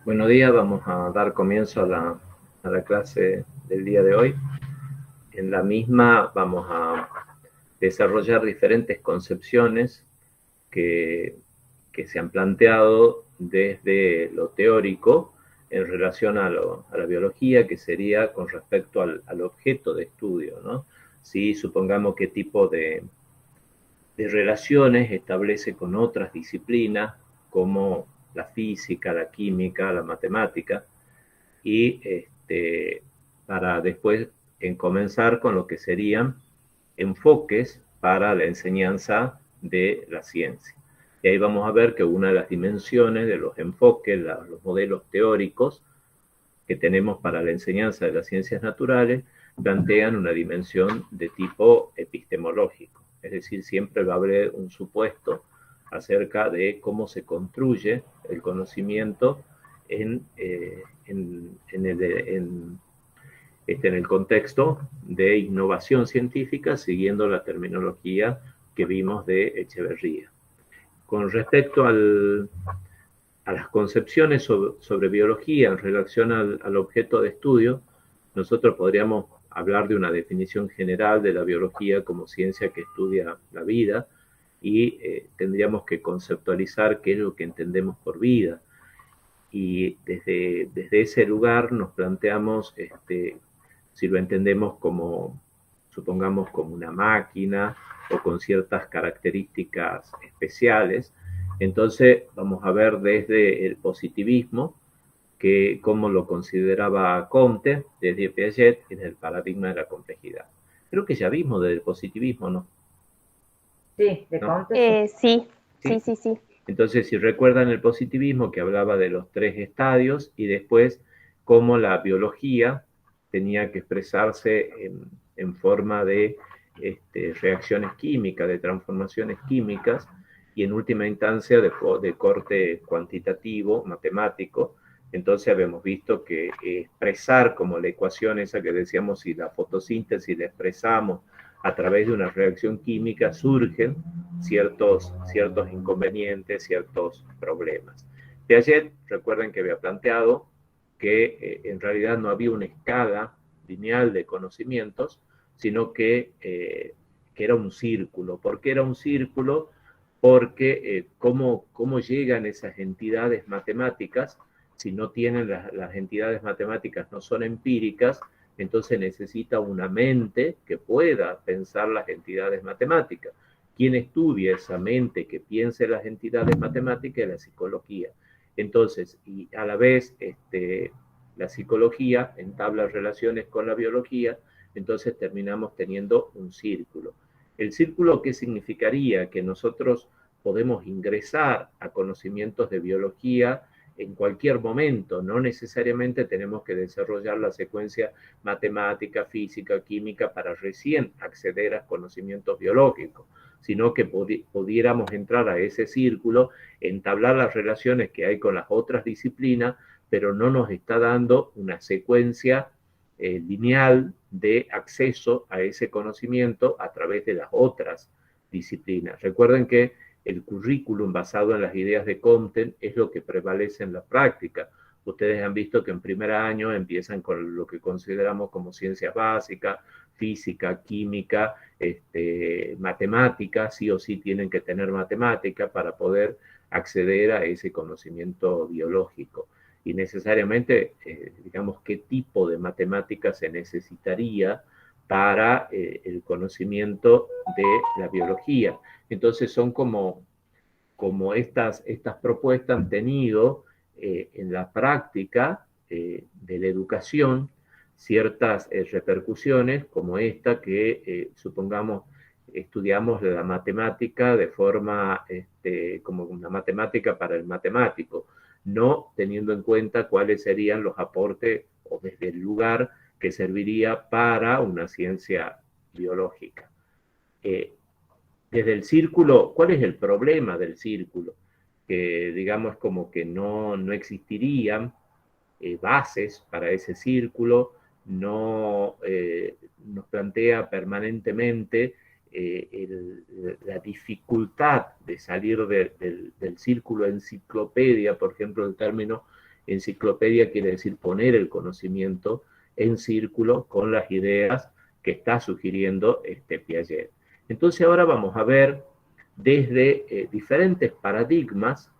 Buenos días, vamos a dar comienzo a la clase del día de hoy. En la misma vamos a desarrollar diferentes concepciones que, que se han planteado desde lo teórico en relación a la biología, que sería con respecto al objeto de estudio, ¿no? Si supongamos qué tipo de relaciones establece con otras disciplinas como la física, la química, la matemática, y para después comenzar con lo que serían enfoques para la enseñanza de la ciencia. Y ahí vamos a ver que una de las dimensiones de los enfoques, los modelos teóricos que tenemos para la enseñanza de las ciencias naturales, plantean una dimensión de tipo epistemológico. Es decir, siempre va a haber un supuesto acerca de cómo se construye el conocimiento en el contexto de innovación científica, siguiendo la terminología que vimos de Echeverría. Con respecto a las concepciones sobre biología en relación al objeto de estudio, nosotros podríamos hablar de una definición general de la biología como ciencia que estudia la vida y tendríamos que conceptualizar qué es lo que entendemos por vida. Y desde ese lugar nos planteamos si lo entendemos como, supongamos, como una máquina o con ciertas características especiales. Entonces vamos a ver desde el positivismo, que como lo consideraba Comte, desde Piaget, en el paradigma de la complejidad. Creo que ya vimos desde el positivismo, ¿no? Sí, de ¿No? Comte sí. Sí, sí, Sí. sí, sí. Entonces, si recuerdan el positivismo que hablaba de los tres estadios y después cómo la biología tenía que expresarse en forma de reacciones químicas, de transformaciones químicas y en última instancia de corte cuantitativo, matemático. Entonces habíamos visto que expresar como la ecuación esa que decíamos, si la fotosíntesis la expresamos a través de una reacción química, surgen ciertos inconvenientes, ciertos problemas. Piaget, recuerden que había planteado que en realidad no había una escala lineal de conocimientos, sino que era un círculo. ¿Por qué era un círculo? Porque cómo llegan esas entidades matemáticas, si no tienen las entidades matemáticas, no son empíricas, entonces necesita una mente que pueda pensar las entidades matemáticas. Quien estudia esa mente que piense las entidades matemáticas es la psicología. Entonces, y a la vez, la psicología entabla relaciones con la biología, entonces terminamos teniendo un círculo. ¿El círculo qué significaría? Que nosotros podemos ingresar a conocimientos de biología en cualquier momento, no necesariamente tenemos que desarrollar la secuencia matemática, física, química para recién acceder a conocimientos biológicos, sino que pudiéramos entrar a ese círculo, entablar las relaciones que hay con las otras disciplinas, pero no nos está dando una secuencia lineal de acceso a ese conocimiento a través de las otras disciplinas. Recuerden que el currículum basado en las ideas de Comte es lo que prevalece en la práctica. Ustedes han visto que en primer año empiezan con lo que consideramos como ciencias básicas, física, química, matemática, sí o sí tienen que tener matemática para poder acceder a ese conocimiento biológico. Y necesariamente, digamos, qué tipo de matemática se necesitaría para el conocimiento de la biología. Entonces son como estas propuestas han tenido en la práctica de la educación ciertas repercusiones como esta que supongamos estudiamos la matemática de forma como una matemática para el matemático, no teniendo en cuenta cuáles serían los aportes o desde el lugar que serviría para una ciencia biológica. Eh, Desde el círculo, ¿cuál es el problema del círculo? Que digamos como que no existirían bases para ese círculo, no nos plantea permanentemente la dificultad de salir del círculo enciclopedia, por ejemplo, el término enciclopedia quiere decir poner el conocimiento en círculo con las ideas que está sugiriendo Piaget. Entonces ahora vamos a ver desde diferentes paradigmas,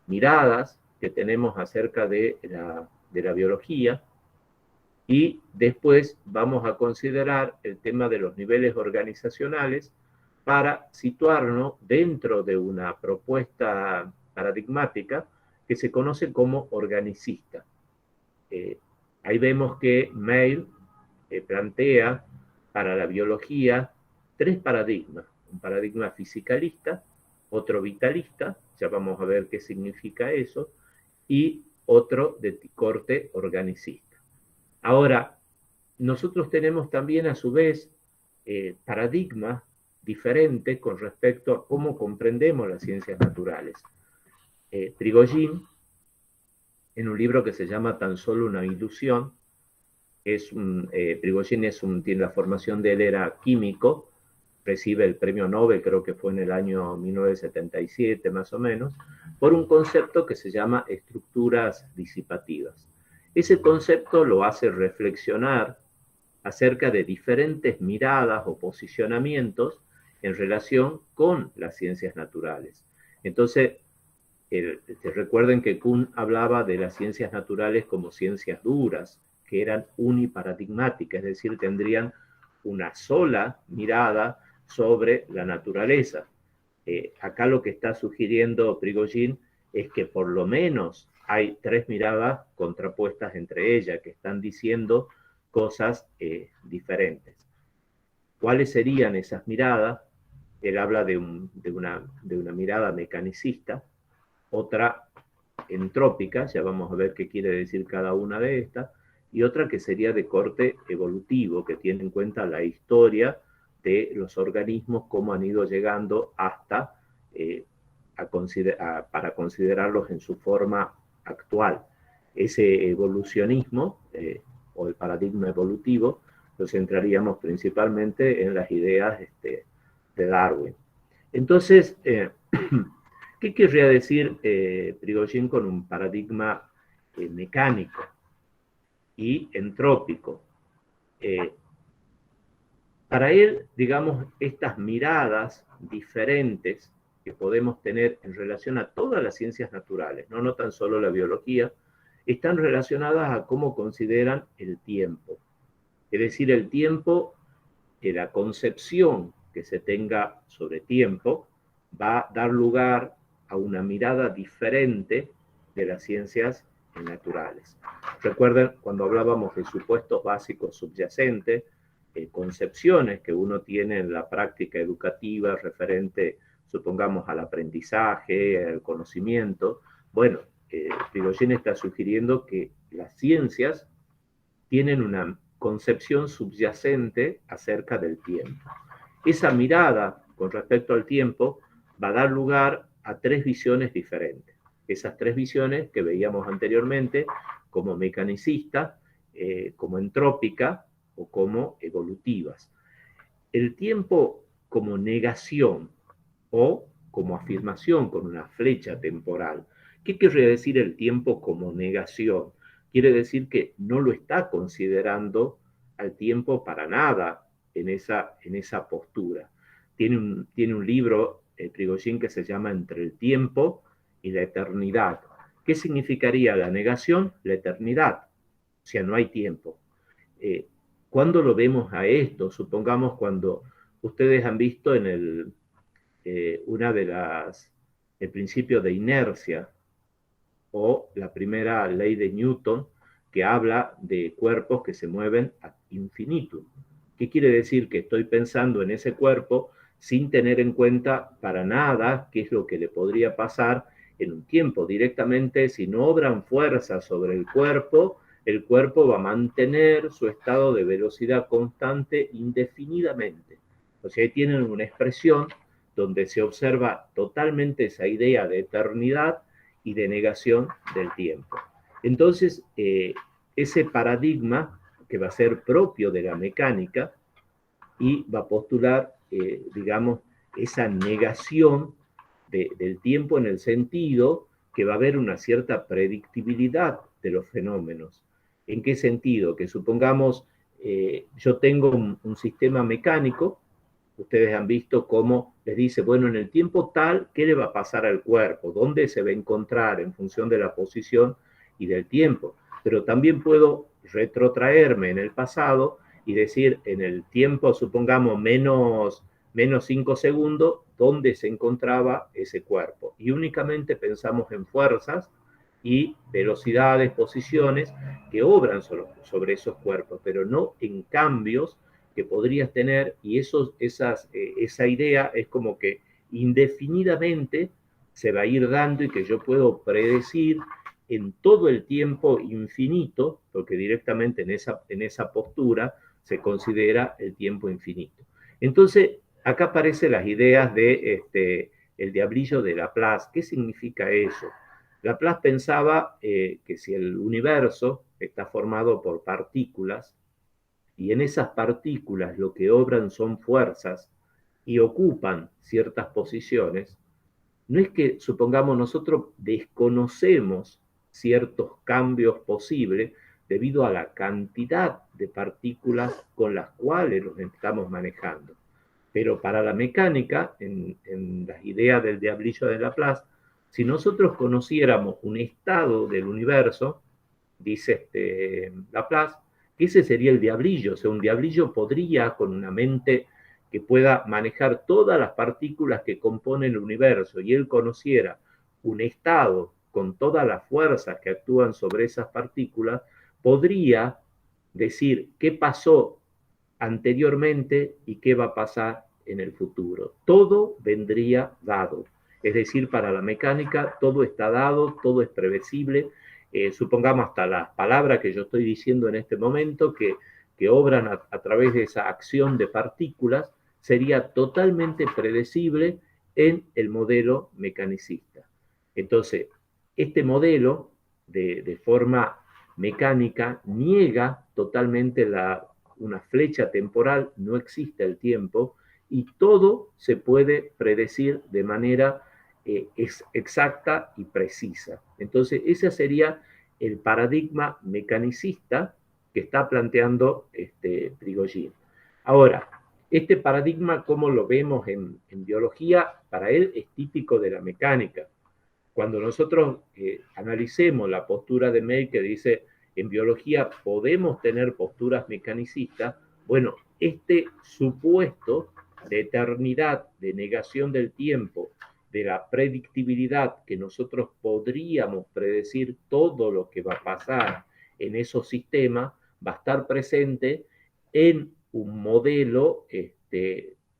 miradas que tenemos acerca de la biología, y después vamos a considerar el tema de los niveles organizacionales para situarnos dentro de una propuesta paradigmática que se conoce como organicista. Ahí vemos que Mayr plantea para la biología tres paradigmas: un paradigma fisicalista, otro vitalista, ya vamos a ver qué significa eso, y otro de corte organicista. Ahora, nosotros tenemos también a su vez paradigmas diferentes con respecto a cómo comprendemos las ciencias naturales. Prigogine, en un libro que se llama Tan solo una ilusión, Prigogine tiene la formación de él, era químico, recibe el premio Nobel, creo que fue en el año 1977 más o menos, por un concepto que se llama estructuras disipativas. Ese concepto lo hace reflexionar acerca de diferentes miradas o posicionamientos en relación con las ciencias naturales. Entonces, recuerden que Kuhn hablaba de las ciencias naturales como ciencias duras, que eran uniparadigmáticas, es decir, tendrían una sola mirada sobre la naturaleza. Acá lo que está sugiriendo Prigogine es que por lo menos hay tres miradas contrapuestas entre ellas, que están diciendo cosas diferentes. ¿Cuáles serían esas miradas? Él habla de una mirada mecanicista, otra entrópica, ya vamos a ver qué quiere decir cada una de estas, y otra que sería de corte evolutivo, que tiene en cuenta la historia de los organismos, cómo han ido llegando hasta para considerarlos en su forma actual. Ese evolucionismo o el paradigma evolutivo lo centraríamos principalmente en las ideas de Darwin. Entonces, ¿qué querría decir Prigogine con un paradigma mecánico y entrópico? Para él, digamos, estas miradas diferentes que podemos tener en relación a todas las ciencias naturales, no tan solo la biología, están relacionadas a cómo consideran el tiempo. Es decir, el tiempo, la concepción que se tenga sobre tiempo, va a dar lugar a una mirada diferente de las ciencias naturales. Recuerden cuando hablábamos de supuestos básicos subyacentes, concepciones que uno tiene en la práctica educativa referente, supongamos, al aprendizaje, al conocimiento. Bueno, Prigogine está sugiriendo que las ciencias tienen una concepción subyacente acerca del tiempo. Esa mirada con respecto al tiempo va a dar lugar a tres visiones diferentes. Esas tres visiones que veíamos anteriormente como mecanicista, como entrópica o como evolutivas. El tiempo como negación o como afirmación con una flecha temporal. ¿Qué quiere decir el tiempo como negación? Quiere decir que no lo está considerando al tiempo para nada en esa postura. Tiene un libro, Prigogine, que se llama Entre el tiempo y la eternidad. ¿Qué significaría la negación? La eternidad. O sea, no hay tiempo. ¿Cuándo lo vemos a esto? Supongamos cuando ustedes han visto en el principio de inercia o la primera ley de Newton, que habla de cuerpos que se mueven ad infinitum. ¿Qué quiere decir? Que estoy pensando en ese cuerpo sin tener en cuenta para nada qué es lo que le podría pasar en un tiempo. Directamente, si no obran fuerzas sobre el cuerpo va a mantener su estado de velocidad constante indefinidamente. O sea, ahí tienen una expresión donde se observa totalmente esa idea de eternidad y de negación del tiempo. Entonces, ese paradigma que va a ser propio de la mecánica y va a postular, digamos, esa negación del tiempo en el sentido que va a haber una cierta predictibilidad de los fenómenos. ¿En qué sentido? Que supongamos, yo tengo un sistema mecánico, ustedes han visto cómo les dice, bueno, en el tiempo tal, ¿qué le va a pasar al cuerpo? ¿Dónde se va a encontrar en función de la posición y del tiempo? Pero también puedo retrotraerme en el pasado y decir, en el tiempo, supongamos, menos 5 segundos, ¿dónde se encontraba ese cuerpo? Y únicamente pensamos en fuerzas y velocidades, posiciones que obran sobre esos cuerpos, pero no en cambios que podrías tener, y esa idea es como que indefinidamente se va a ir dando y que yo puedo predecir en todo el tiempo infinito, porque directamente en esa postura se considera el tiempo infinito. Entonces, acá aparecen las ideas de el diablillo de Laplace. ¿Qué significa eso? Laplace pensaba que si el universo está formado por partículas, y en esas partículas lo que obran son fuerzas y ocupan ciertas posiciones, no es que, supongamos, nosotros desconocemos ciertos cambios posibles debido a la cantidad de partículas con las cuales los estamos manejando. Pero para la mecánica, en las ideas del diablillo de Laplace, si nosotros conociéramos un estado del universo, dice Laplace, que ese sería el diablillo. O sea, un diablillo podría, con una mente que pueda manejar todas las partículas que componen el universo, y él conociera un estado con todas las fuerzas que actúan sobre esas partículas, podría decir qué pasó anteriormente y qué va a pasar en el futuro. Todo vendría dado. Es decir, para la mecánica todo está dado, todo es previsible. Supongamos hasta las palabras que yo estoy diciendo en este momento, que obran a través de esa acción de partículas, sería totalmente predecible en el modelo mecanicista. Entonces, este modelo de forma mecánica niega totalmente una flecha temporal, no existe el tiempo, y todo se puede predecir de manera exacta y precisa. Entonces, ese sería el paradigma mecanicista que está planteando Prigogine. Ahora, este paradigma, ¿cómo lo vemos en biología? Para él es típico de la mecánica. Cuando nosotros analicemos la postura de May, que dice, en biología podemos tener posturas mecanicistas, bueno, este supuesto de eternidad, de negación del tiempo, de la predictibilidad, que nosotros podríamos predecir todo lo que va a pasar en esos sistemas, va a estar presente en un modelo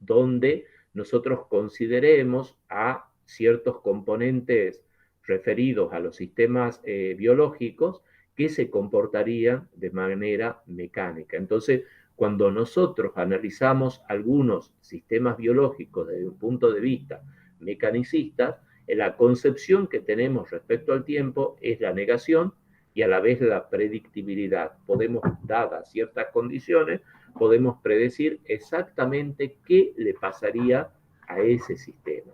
donde nosotros consideremos a ciertos componentes referidos a los sistemas biológicos que se comportarían de manera mecánica. Entonces, cuando nosotros analizamos algunos sistemas biológicos desde un punto de vista mecanicista, la concepción que tenemos respecto al tiempo es la negación y a la vez la predictibilidad. Podemos, dadas ciertas condiciones, podemos predecir exactamente qué le pasaría a ese sistema.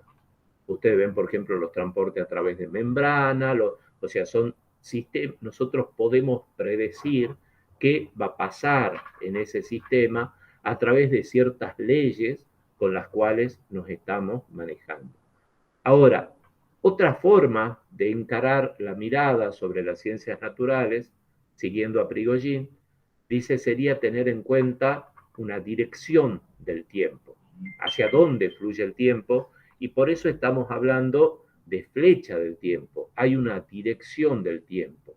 Ustedes ven, por ejemplo, los transportes a través de membrana, o sea, son sistemas, nosotros podemos predecir qué va a pasar en ese sistema a través de ciertas leyes con las cuales nos estamos manejando. Ahora, otra forma de encarar la mirada sobre las ciencias naturales, siguiendo a Prigogine, dice sería tener en cuenta una dirección del tiempo, hacia dónde fluye el tiempo, y por eso estamos hablando de flecha del tiempo. Hay una dirección del tiempo,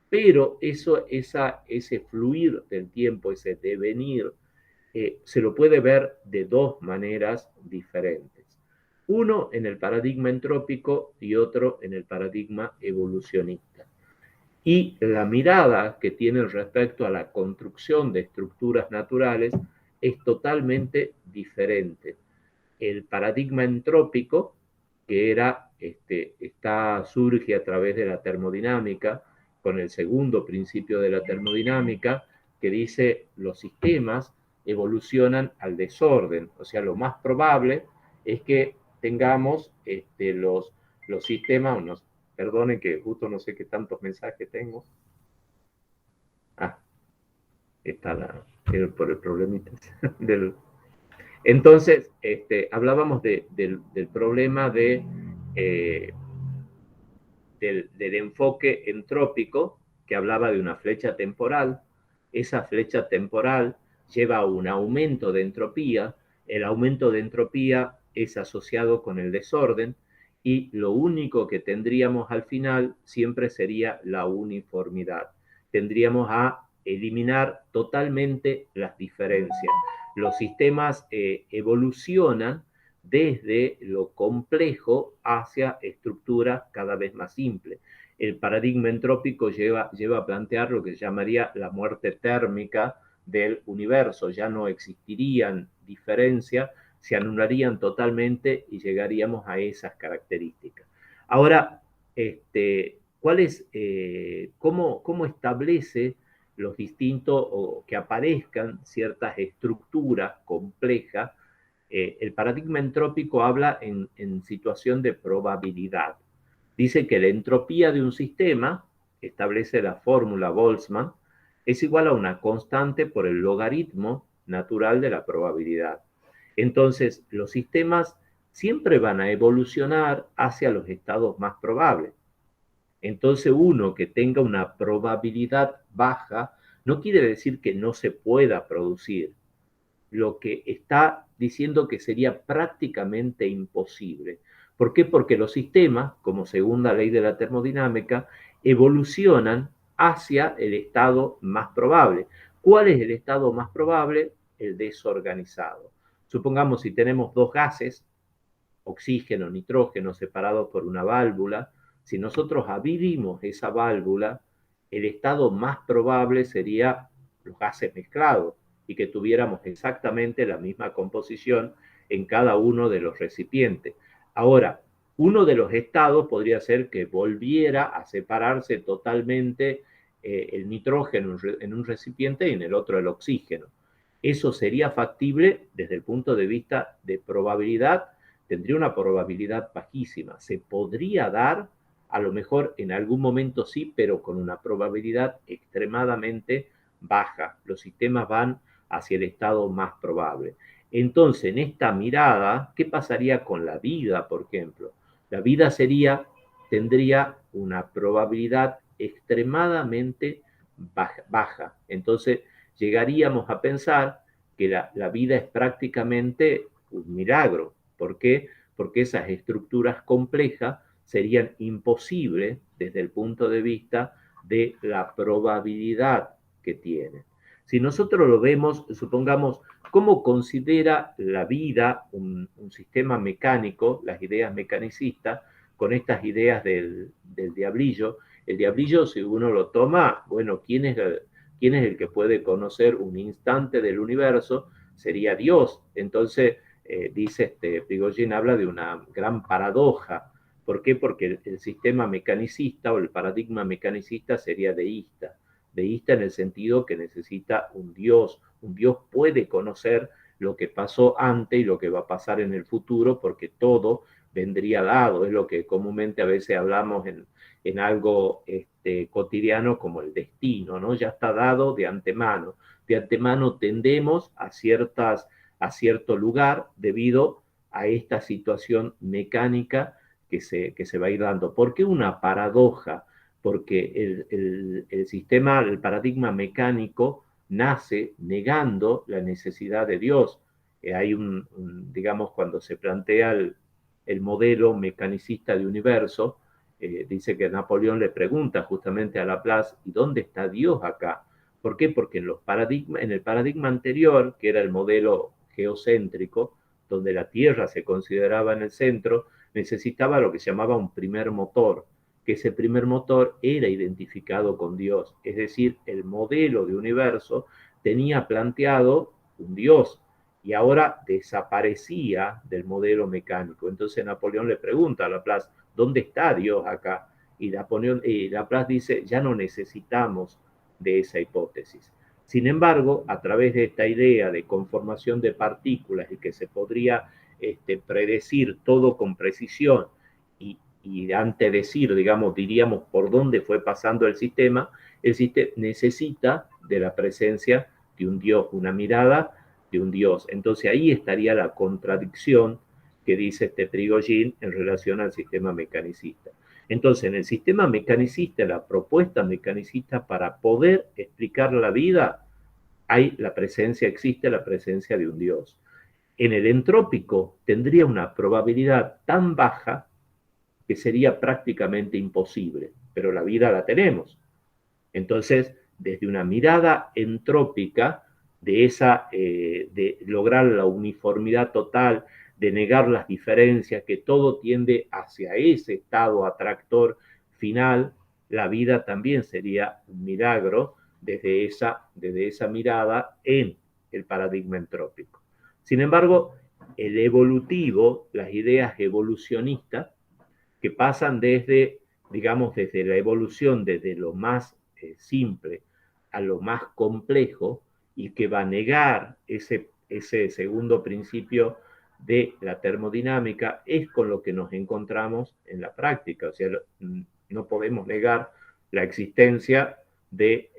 pero ese fluir del tiempo, ese devenir, se lo puede ver de dos maneras diferentes. Uno en el paradigma entrópico y otro en el paradigma evolucionista. Y la mirada que tienen respecto a la construcción de estructuras naturales es totalmente diferente. El paradigma entrópico, que surge a través de la termodinámica, con el segundo principio de la termodinámica, que dice los sistemas evolucionan al desorden. O sea, lo más probable es que tengamos los sistemas, Perdonen que justo no sé qué tantos mensajes tengo. Ah, está por el problemita del... Entonces, hablábamos del problema eh, del enfoque entrópico, que hablaba de una flecha temporal. Esa flecha temporal lleva a un aumento de entropía. El aumento de entropía es asociado con el desorden y lo único que tendríamos al final siempre sería la uniformidad. Tendríamos a eliminar totalmente las diferencias. Los sistemas evolucionan desde lo complejo hacia estructuras cada vez más simples. El paradigma entrópico lleva a plantear lo que se llamaría la muerte térmica del universo. Ya no existirían diferencias, se anularían totalmente y llegaríamos a esas características. Ahora, cómo establece los distintos o que aparezcan ciertas estructuras complejas? El paradigma entrópico habla en situación de probabilidad. Dice que la entropía de un sistema, establece la fórmula Boltzmann, es igual a una constante por el logaritmo natural de la probabilidad. Entonces, los sistemas siempre van a evolucionar hacia los estados más probables. Entonces, uno que tenga una probabilidad baja no quiere decir que no se pueda producir. Lo que está diciendo que sería prácticamente imposible. ¿Por qué? Porque los sistemas, como segunda ley de la termodinámica, evolucionan hacia el estado más probable. ¿Cuál es el estado más probable? El desorganizado. Supongamos si tenemos dos gases, oxígeno, nitrógeno, separados por una válvula, si nosotros abrimos esa válvula, el estado más probable sería los gases mezclados y que tuviéramos exactamente la misma composición en cada uno de los recipientes. Ahora, uno de los estados podría ser que volviera a separarse totalmente el nitrógeno en un recipiente y en el otro el oxígeno. Eso sería factible desde el punto de vista de probabilidad, tendría una probabilidad bajísima. Se podría dar, a lo mejor en algún momento sí, pero con una probabilidad extremadamente baja. Los sistemas van hacia el estado más probable. Entonces, en esta mirada, ¿qué pasaría con la vida, por ejemplo? La vida tendría una probabilidad extremadamente baja. Entonces, llegaríamos a pensar que la vida es prácticamente un milagro. ¿Por qué? Porque esas estructuras complejas serían imposibles desde el punto de vista de la probabilidad que tienen. Si nosotros lo vemos, supongamos, ¿cómo considera la vida un sistema mecánico, las ideas mecanicistas, con estas ideas del diablillo? El diablillo, si uno lo toma, bueno, ¿quién es el que puede conocer un instante del universo? Sería Dios. Entonces, dice Prigogine, habla de una gran paradoja. ¿Por qué? Porque el sistema mecanicista o el paradigma mecanicista sería deísta. Deísta en el sentido que necesita un Dios. Un Dios puede conocer lo que pasó antes y lo que va a pasar en el futuro porque todo vendría dado. Es lo que comúnmente a veces hablamos en algo cotidiano como el destino, ¿no? Ya está dado de antemano. De antemano tendemos a cierto lugar debido a esta situación mecánica que se va a ir dando. ¿Por qué una paradoja? Porque el sistema, el paradigma mecánico nace negando la necesidad de Dios. Hay digamos, cuando se plantea el modelo mecanicista de universo, dice que Napoleón le pregunta justamente a Laplace, ¿y dónde está Dios acá? ¿Por qué? Porque en el paradigma anterior, que era el modelo geocéntrico, donde la Tierra se consideraba en el centro, necesitaba lo que se llamaba un primer motor, que ese primer motor era identificado con Dios, es decir, el modelo de universo tenía planteado un Dios y ahora desaparecía del modelo mecánico. Entonces Napoleón le pregunta a Laplace, ¿dónde está Dios acá? Y Laplace dice, ya no necesitamos de esa hipótesis. Sin embargo, a través de esta idea de conformación de partículas y que se podría predecir todo con precisión y y antedecir, digamos, diríamos por dónde fue pasando el sistema necesita de la presencia de un Dios, una mirada de un Dios. Entonces ahí estaría la contradicción que dice este Prigogine en relación al sistema mecanicista. Entonces, en el sistema mecanicista, la propuesta mecanicista para poder explicar la vida, existe la presencia de un Dios. En el entrópico tendría una probabilidad tan baja que sería prácticamente imposible, pero la vida la tenemos. Entonces, desde una mirada entrópica de lograr la uniformidad total, de negar las diferencias, que todo tiende hacia ese estado atractor final, la vida también sería un milagro desde esa mirada en el paradigma entrópico. Sin embargo, el evolutivo, las ideas evolucionistas, que pasan desde, digamos, desde la evolución, desde lo más simple a lo más complejo, y que va a negar ese segundo principio de la termodinámica, es con lo que nos encontramos en la práctica. O sea, no podemos negar la existencia de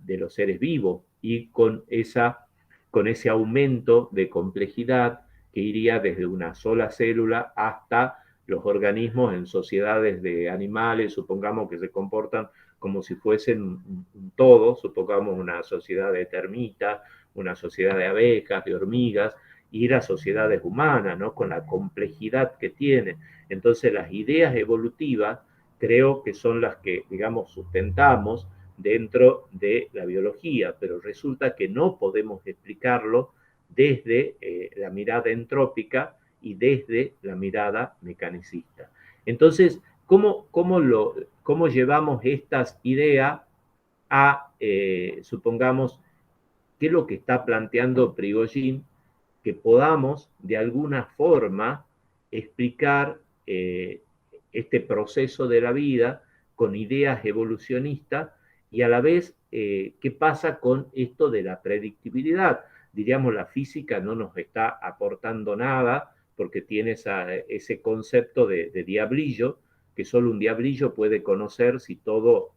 los seres vivos, y con ese aumento de complejidad que iría desde una sola célula hasta los organismos en sociedades de animales, supongamos que se comportan como si fuesen un todo, supongamos una sociedad de termitas, una sociedad de abejas, de hormigas, y las sociedades humanas, ¿no? Con la complejidad que tiene. Entonces las ideas evolutivas creo que son las que, digamos, sustentamos dentro de la biología, pero resulta que no podemos explicarlo desde la mirada entrópica y desde la mirada mecanicista. Entonces, ¿cómo llevamos estas ideas a, supongamos, qué es lo que está planteando Prigogine, que podamos de alguna forma explicar este proceso de la vida con ideas evolucionistas, y a la vez qué pasa con esto de la predictibilidad? Diríamos, la física no nos está aportando nada porque tiene ese concepto de diablillo, que solo un diablillo puede conocer si todo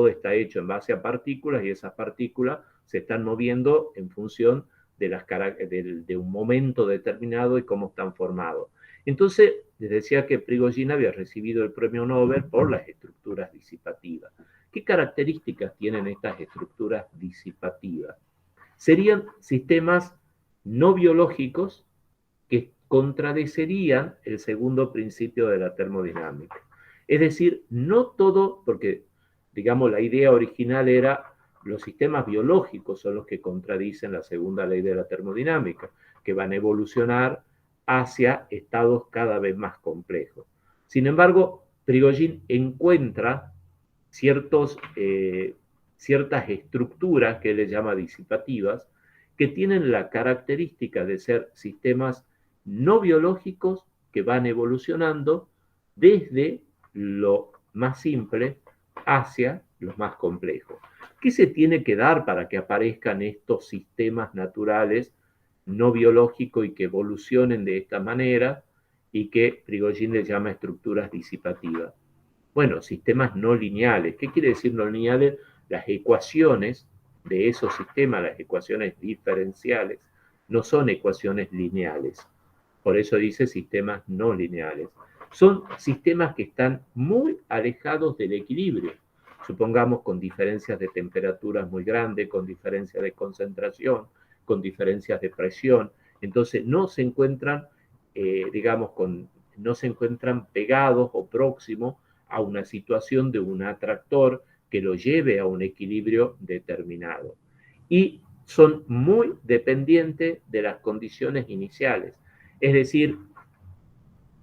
está hecho en base a partículas, y esas partículas se están moviendo en función de un momento determinado y cómo están formados. Entonces, les decía que Prigogine había recibido el premio Nobel por las estructuras disipativas. ¿Qué características tienen estas estructuras disipativas? Serían sistemas no biológicos que contradecerían el segundo principio de la termodinámica. Es decir, no todo, porque, digamos, la idea original era los sistemas biológicos son los que contradicen la segunda ley de la termodinámica, que van a evolucionar hacia estados cada vez más complejos. Sin embargo, Prigogine encuentra ciertas estructuras que él le llama disipativas, que tienen la característica de ser sistemas no biológicos que van evolucionando desde lo más simple hacia los más complejos. ¿Qué se tiene que dar para que aparezcan estos sistemas naturales no biológicos y que evolucionen de esta manera, y que Prigogine le llama estructuras disipativas? Bueno, sistemas no lineales. ¿Qué quiere decir no lineales? Las ecuaciones de esos sistemas, las ecuaciones diferenciales, no son ecuaciones lineales. Por eso dice sistemas no lineales. Son sistemas que están muy alejados del equilibrio. Supongamos con diferencias de temperaturas muy grandes, con diferencias de concentración, con diferencias de presión. Entonces no se encuentran, digamos, no se encuentran pegados o próximos a una situación de un atractor que lo lleve a un equilibrio determinado. Y son muy dependientes de las condiciones iniciales. Es decir,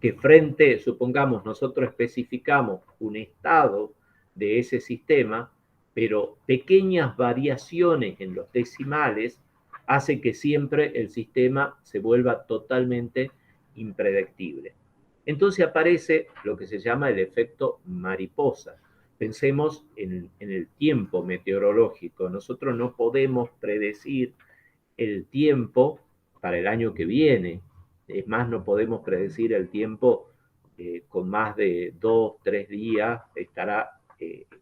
que supongamos, nosotros especificamos un estado de ese sistema, pero pequeñas variaciones en los decimales hace que siempre el sistema se vuelva totalmente impredecible. Entonces aparece lo que se llama el efecto mariposa. Pensemos en el tiempo meteorológico. Nosotros no podemos predecir el tiempo para el año que viene. Es más, no podemos predecir el tiempo con más de 2, 3 días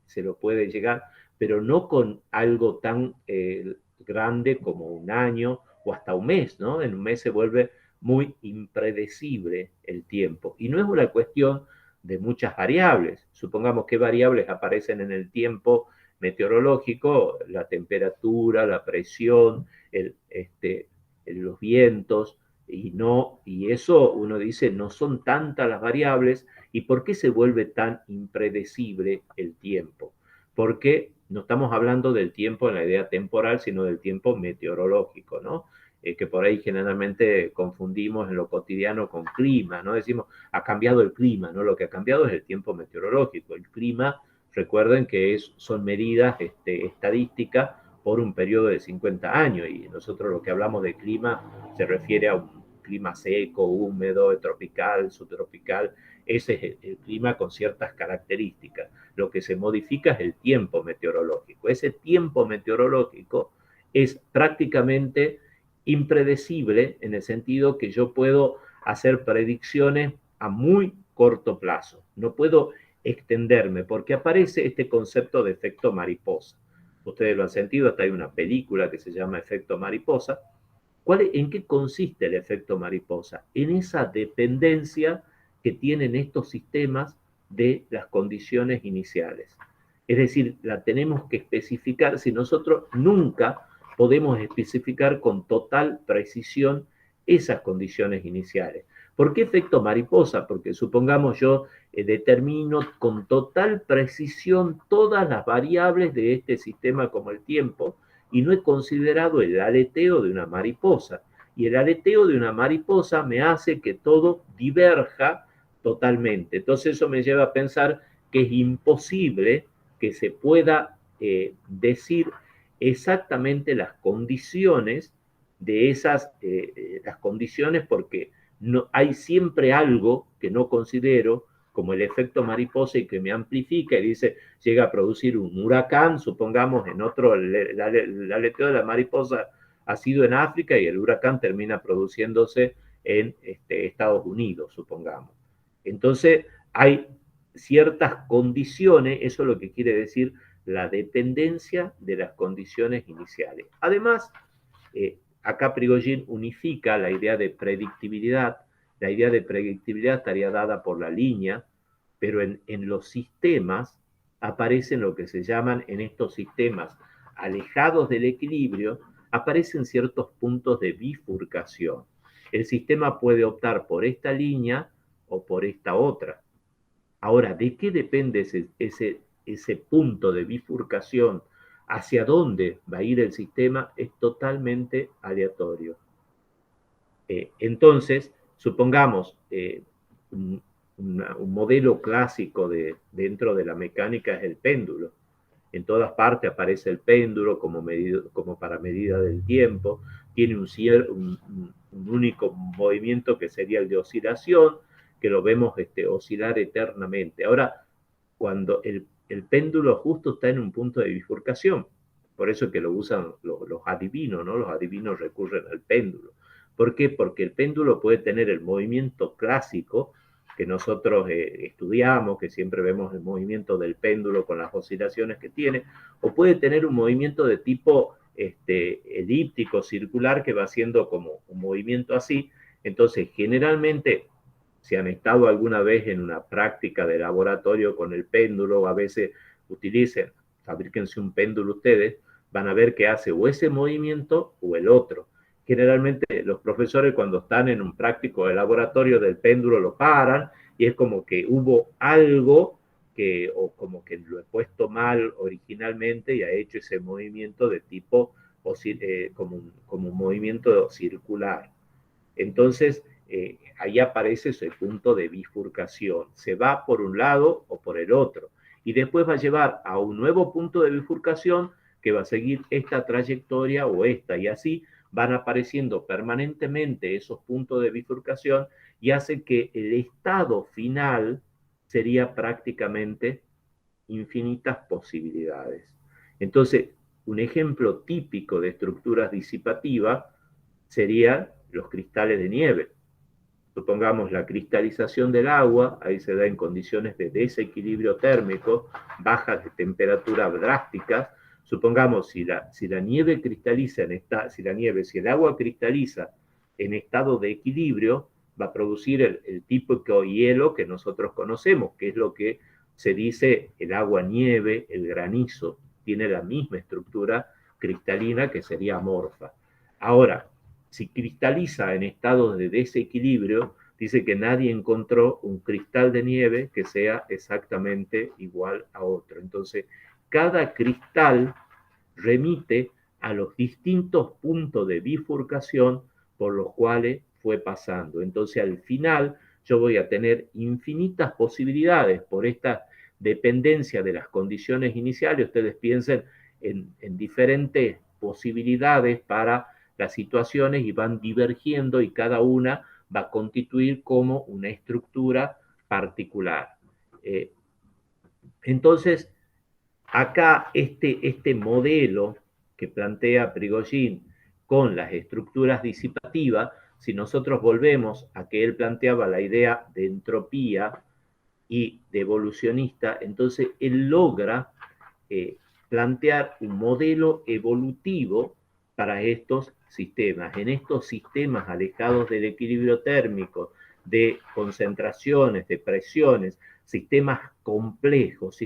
se lo puede llegar, pero no con algo tan grande como un año o hasta un mes, ¿no? En un mes se vuelve muy impredecible el tiempo. Y no es una cuestión de muchas variables. Supongamos qué variables aparecen en el tiempo meteorológico: la temperatura, la presión, los vientos, y eso uno dice, no son tantas las variables. ¿Y por qué se vuelve tan impredecible el tiempo? Porque no estamos hablando del tiempo en la idea temporal, sino del tiempo meteorológico, ¿no? Que por ahí generalmente confundimos en lo cotidiano con clima, ¿no? Decimos, ha cambiado el clima, ¿no? Lo que ha cambiado es el tiempo meteorológico. El clima, recuerden que son medidas estadísticas por un periodo de 50 años, y nosotros lo que hablamos de clima se refiere a un clima seco, húmedo, tropical, subtropical. Ese es el clima con ciertas características. Lo que se modifica es el tiempo meteorológico. Ese tiempo meteorológico es prácticamente impredecible, en el sentido que yo puedo hacer predicciones a muy corto plazo. No puedo extenderme porque aparece este concepto de efecto mariposa. Ustedes lo han sentido, hasta hay una película que se llama Efecto Mariposa. ¿En qué consiste el efecto mariposa? En esa dependencia que tienen estos sistemas de las condiciones iniciales. Es decir, la tenemos que especificar. Si nosotros nunca podemos especificar con total precisión esas condiciones iniciales. ¿Por qué efecto mariposa? Porque supongamos yo determino con total precisión todas las variables de este sistema como el tiempo, y no he considerado el aleteo de una mariposa. Y el aleteo de una mariposa me hace que todo diverja totalmente. Entonces eso me lleva a pensar que es imposible que se pueda decir exactamente las condiciones de las condiciones, porque no, hay siempre algo que no considero, como el efecto mariposa, y que me amplifica y dice, llega a producir un huracán, supongamos, en otro, el aleteo de la mariposa ha sido en África y el huracán termina produciéndose en Estados Unidos, supongamos. Entonces, hay ciertas condiciones, eso es lo que quiere decir la dependencia de las condiciones iniciales. Además, acá Prigogine unifica la idea de predictibilidad. La idea de predictibilidad estaría dada por la línea, pero en los sistemas aparecen lo que se llaman, en estos sistemas alejados del equilibrio, aparecen ciertos puntos de bifurcación. El sistema puede optar por esta línea o por esta otra. Ahora, ¿de qué depende ese punto de bifurcación? ¿Hacia dónde va a ir el sistema? Es totalmente aleatorio. Entonces, supongamos un modelo clásico dentro de la mecánica es el péndulo. En todas partes aparece el péndulo como para medida del tiempo. Tiene un único movimiento, que sería el de oscilación, que lo vemos oscilar eternamente. Ahora, cuando el péndulo justo está en un punto de bifurcación, por eso es que lo usan los adivinos, ¿no? Los adivinos recurren al péndulo. ¿Por qué? Porque el péndulo puede tener el movimiento clásico que nosotros estudiamos, que siempre vemos el movimiento del péndulo con las oscilaciones que tiene, o puede tener un movimiento de tipo elíptico, circular, que va haciendo como un movimiento así. Entonces, generalmente, si han estado alguna vez en una práctica de laboratorio con el péndulo, a veces utilicen, fabríquense un péndulo ustedes, van a ver que hace o ese movimiento o el otro. Generalmente los profesores, cuando están en un práctico de laboratorio del péndulo, lo paran, y es como que hubo algo o como que lo he puesto mal originalmente y ha hecho ese movimiento de tipo como un movimiento circular. Entonces, ahí aparece ese punto de bifurcación. Se va por un lado o por el otro. Y después va a llevar a un nuevo punto de bifurcación que va a seguir esta trayectoria o esta. Y así van apareciendo permanentemente esos puntos de bifurcación, y hace que el estado final sería prácticamente infinitas posibilidades. Entonces, un ejemplo típico de estructuras disipativas serían los cristales de nieve. Supongamos la cristalización del agua, ahí se da en condiciones de desequilibrio térmico, bajas de temperatura drásticas. Supongamos si la nieve cristaliza si el agua cristaliza en estado de equilibrio, va a producir el típico hielo que nosotros conocemos, que es lo que se dice el agua nieve, el granizo, tiene la misma estructura cristalina que sería amorfa. Ahora, si cristaliza en estado de desequilibrio, dice que nadie encontró un cristal de nieve que sea exactamente igual a otro. Entonces, cada cristal remite a los distintos puntos de bifurcación por los cuales fue pasando. Entonces, al final, yo voy a tener infinitas posibilidades por esta dependencia de las condiciones iniciales. Ustedes piensen en diferentes posibilidades para las situaciones y van divergiendo y cada una va a constituir como una estructura particular. Entonces, acá este modelo que plantea Prigogine con las estructuras disipativas, si nosotros volvemos a que él planteaba la idea de entropía y de evolucionista, entonces él logra plantear un modelo evolutivo para estos sistemas. En estos sistemas alejados del equilibrio térmico, de concentraciones, de presiones, sistemas complejos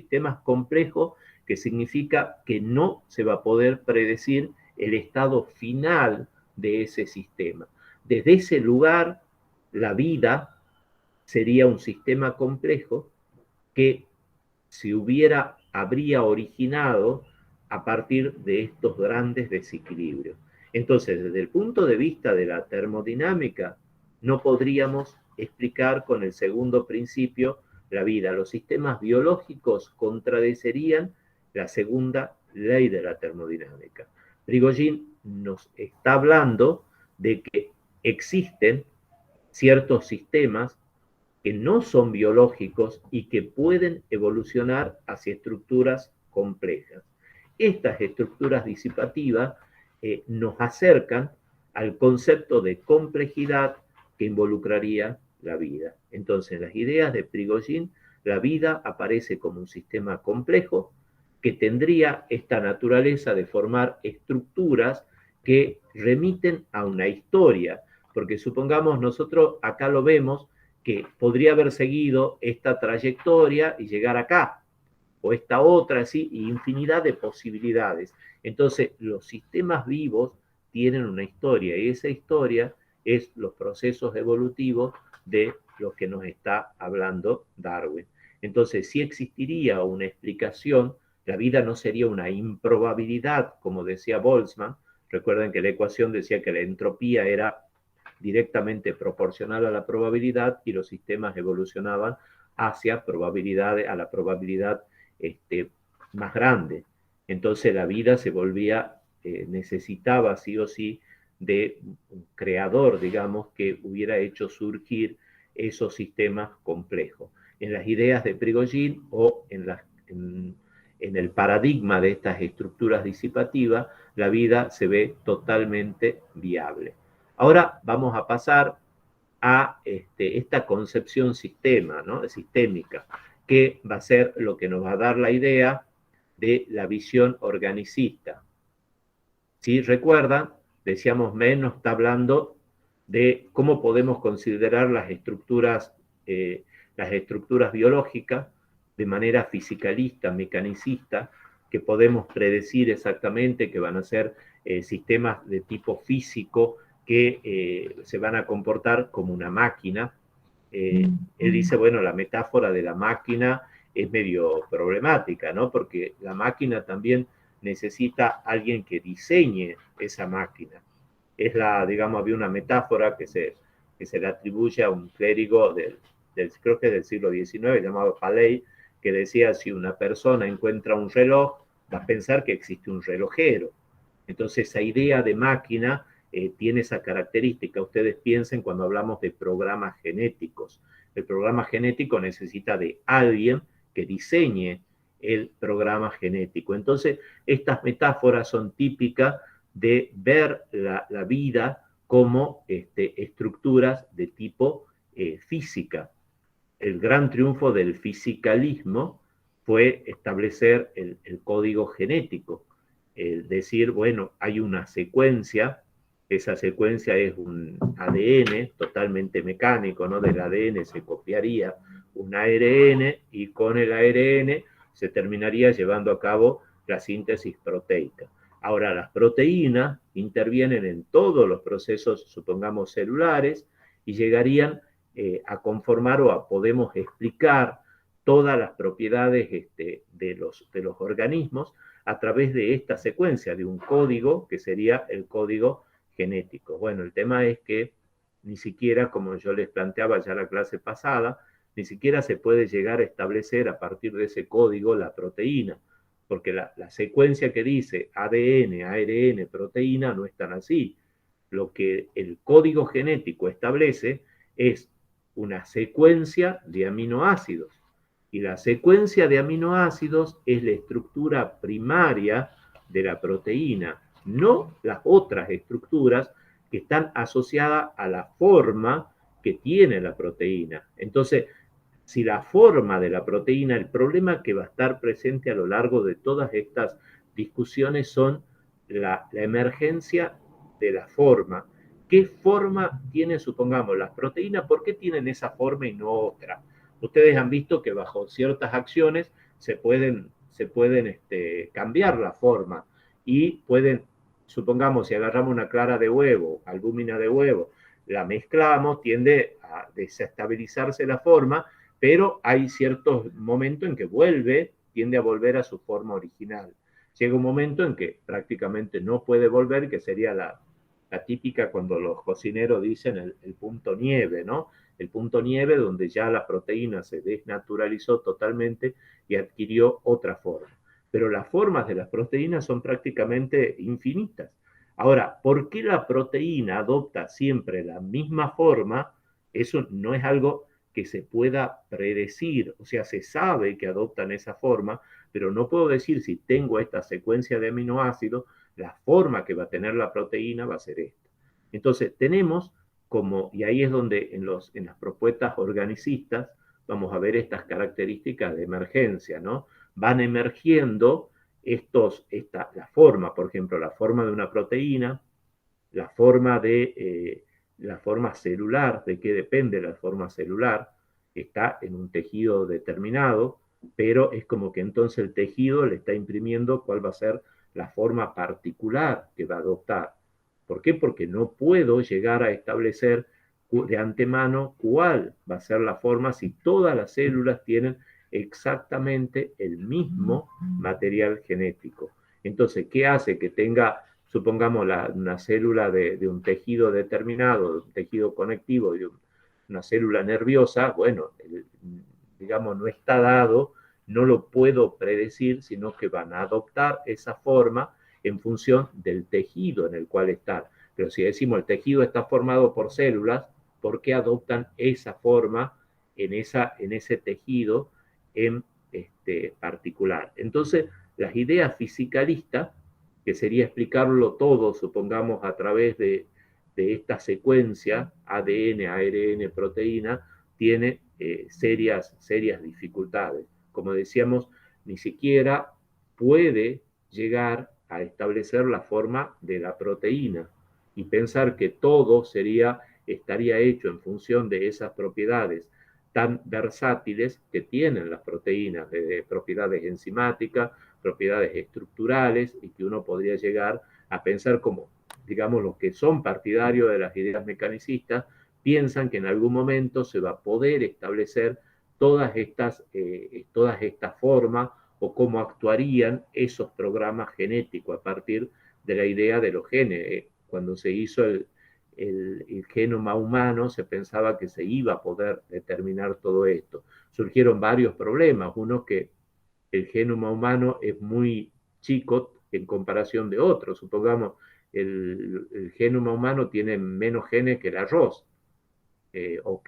que significa que no se va a poder predecir el estado final de ese sistema. Desde ese lugar, la vida sería un sistema complejo que habría originado a partir de estos grandes desequilibrios. Entonces, desde el punto de vista de la termodinámica, no podríamos explicar con el segundo principio la vida. Los sistemas biológicos contradecerían la segunda ley de la termodinámica. Prigogine nos está hablando de que existen ciertos sistemas que no son biológicos y que pueden evolucionar hacia estructuras complejas. Estas estructuras disipativas nos acercan al concepto de complejidad que involucraría la vida. Entonces, en las ideas de Prigogine, la vida aparece como un sistema complejo que tendría esta naturaleza de formar estructuras que remiten a una historia, porque supongamos nosotros acá lo vemos que podría haber seguido esta trayectoria y llegar acá, o esta otra, así, y infinidad de posibilidades. Entonces, los sistemas vivos tienen una historia, y esa historia es los procesos evolutivos de los que nos está hablando Darwin. Entonces, si existiría una explicación, la vida no sería una improbabilidad, como decía Boltzmann. Recuerden que la ecuación decía que la entropía era directamente proporcional a la probabilidad y los sistemas evolucionaban hacia probabilidades, a la probabilidad más grande. Entonces la vida se volvía, necesitaba sí o sí de un creador, digamos, que hubiera hecho surgir esos sistemas complejos. En las ideas de Prigogine o en el paradigma de estas estructuras disipativas, la vida se ve totalmente viable. Ahora vamos a pasar a esta concepción sistémica, que va a ser lo que nos va a dar la idea de la visión organicista. Si recuerdan, decíamos, Men nos está hablando de cómo podemos considerar las estructuras biológicas de manera fisicalista, mecanicista, que podemos predecir exactamente que van a ser sistemas de tipo físico que se van a comportar como una máquina. Él dice, bueno, la metáfora de la máquina es medio problemática, ¿no? Porque la máquina también necesita alguien que diseñe esa máquina. Digamos, había una metáfora que se le atribuye a un clérigo creo que del siglo XIX, llamado Paley, que decía, si una persona encuentra un reloj, va a pensar que existe un relojero. Entonces, esa idea de máquina tiene esa característica. Ustedes piensen cuando hablamos de programas genéticos. El programa genético necesita de alguien que diseñe el programa genético. Entonces, estas metáforas son típicas de ver la vida como estructuras de tipo física. El gran triunfo del fisicalismo fue establecer el código genético, decir, bueno, hay una secuencia, esa secuencia es un ADN totalmente mecánico, ¿no? Del ADN se copiaría un ARN y con el ARN se terminaría llevando a cabo la síntesis proteica. Ahora, las proteínas intervienen en todos los procesos, supongamos, celulares, y llegarían a conformar o a podemos explicar todas las propiedades de los organismos a través de esta secuencia, de un código que sería el código genético. Bueno, el tema es que ni siquiera, como yo les planteaba ya la clase pasada, ni siquiera se puede llegar a establecer a partir de ese código la proteína, porque la secuencia que dice ADN, ARN, proteína no es tan así. Lo que el código genético establece es una secuencia de aminoácidos. Y la secuencia de aminoácidos es la estructura primaria de la proteína, no las otras estructuras que están asociadas a la forma que tiene la proteína. Entonces, si la forma de la proteína, el problema que va a estar presente a lo largo de todas estas discusiones son la emergencia de la forma. ¿Qué forma tiene, supongamos, las proteínas? ¿Por qué tienen esa forma y no otra? Ustedes han visto que bajo ciertas acciones se pueden cambiar la forma y pueden, supongamos, si agarramos una clara de huevo, albúmina de huevo, la mezclamos, tiende a desestabilizarse la forma, pero hay ciertos momentos en que tiende a volver a su forma original. Llega un momento en que prácticamente no puede volver, que sería la típica cuando los cocineros dicen el punto nieve, ¿no? El punto nieve donde ya la proteína se desnaturalizó totalmente y adquirió otra forma. Pero las formas de las proteínas son prácticamente infinitas. Ahora, ¿por qué la proteína adopta siempre la misma forma? Eso no es algo que se pueda predecir, o sea, se sabe que adoptan esa forma, pero no puedo decir si tengo esta secuencia de aminoácidos, la forma que va a tener la proteína va a ser esta. Entonces, tenemos como, y ahí es donde en las propuestas organicistas vamos a ver estas características de emergencia, ¿no? Van emergiendo la forma, por ejemplo, la forma de una proteína, la forma la forma celular, de qué depende la forma celular, está en un tejido determinado, pero es como que entonces el tejido le está imprimiendo cuál va a ser la forma particular que va a adoptar. ¿Por qué? Porque no puedo llegar a establecer de antemano cuál va a ser la forma si todas las células tienen exactamente el mismo material genético. Entonces, ¿qué hace que tenga, supongamos, una célula de un tejido determinado, de un tejido conectivo, de una célula nerviosa? Bueno, digamos, no está dado, no lo puedo predecir, sino que van a adoptar esa forma en función del tejido en el cual están. Pero si decimos el tejido está formado por células, ¿por qué adoptan esa forma en ese tejido en particular? Entonces, las ideas fisicalistas, que sería explicarlo todo, supongamos, a través de esta secuencia ADN, ARN, proteína, tiene serias dificultades. Como decíamos, ni siquiera puede llegar a establecer la forma de la proteína y pensar que todo estaría hecho en función de esas propiedades tan versátiles que tienen las proteínas, de propiedades enzimáticas, propiedades estructurales, y que uno podría llegar a pensar como, digamos, los que son partidarios de las ideas mecanicistas, piensan que en algún momento se va a poder establecer todas estas formas o cómo actuarían esos programas genéticos a partir de la idea de los genes. Cuando se hizo el genoma humano, se pensaba que se iba a poder determinar todo esto. Surgieron varios problemas. Uno, que el genoma humano es muy chico en comparación de otros. Supongamos, el genoma humano tiene menos genes que el arroz, o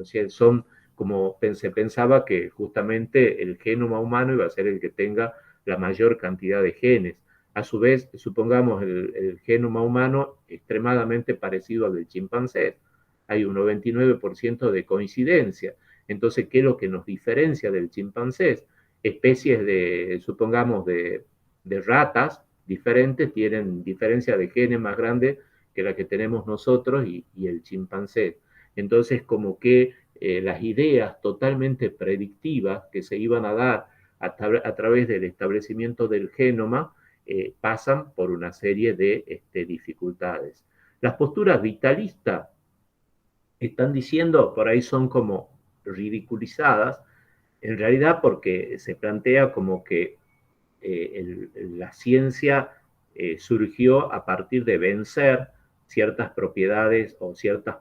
sea, son como se pensaba que justamente el genoma humano iba a ser el que tenga la mayor cantidad de genes. A su vez, supongamos el genoma humano extremadamente parecido al del chimpancé. hay un 99% de coincidencia. Entonces, ¿qué es lo que nos diferencia del chimpancé? Especies de, supongamos, de ratas diferentes tienen diferencia de genes más grande que la que tenemos nosotros y el chimpancé. Entonces, como que las ideas totalmente predictivas que se iban a dar a través del establecimiento del genoma pasan por una serie de dificultades. Las posturas vitalistas están diciendo, por ahí son como ridiculizadas, en realidad porque se plantea como que la ciencia surgió a partir de vencer ciertas propiedades o ciertas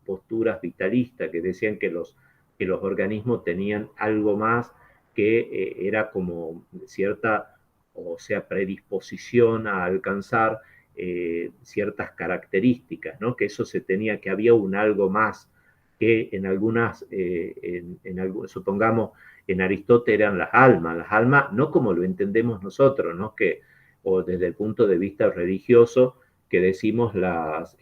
posturas vitalistas que decían que los organismos tenían algo más que era como cierta, o sea, predisposición a alcanzar ciertas características, ¿no? Que eso se tenía, que había un algo más que en algunas, supongamos, en Aristóteles eran las almas no como lo entendemos nosotros, ¿no? Que, o desde el punto de vista religioso, que decimos las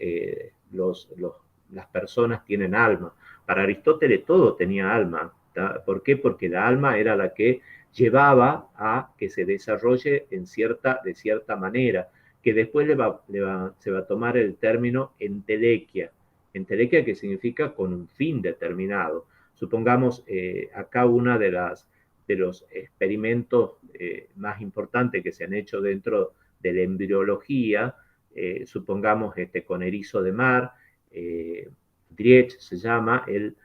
personas tienen alma. Para Aristóteles todo tenía alma. ¿Tá? ¿Por qué? Porque la alma era la que llevaba a que se desarrolle de cierta manera, que después se va a tomar el término entelequia. Entelequia que significa con un fin determinado. Supongamos, acá una de los experimentos más importantes que se han hecho dentro de la embriología, supongamos con erizo de mar, Driech se llama, él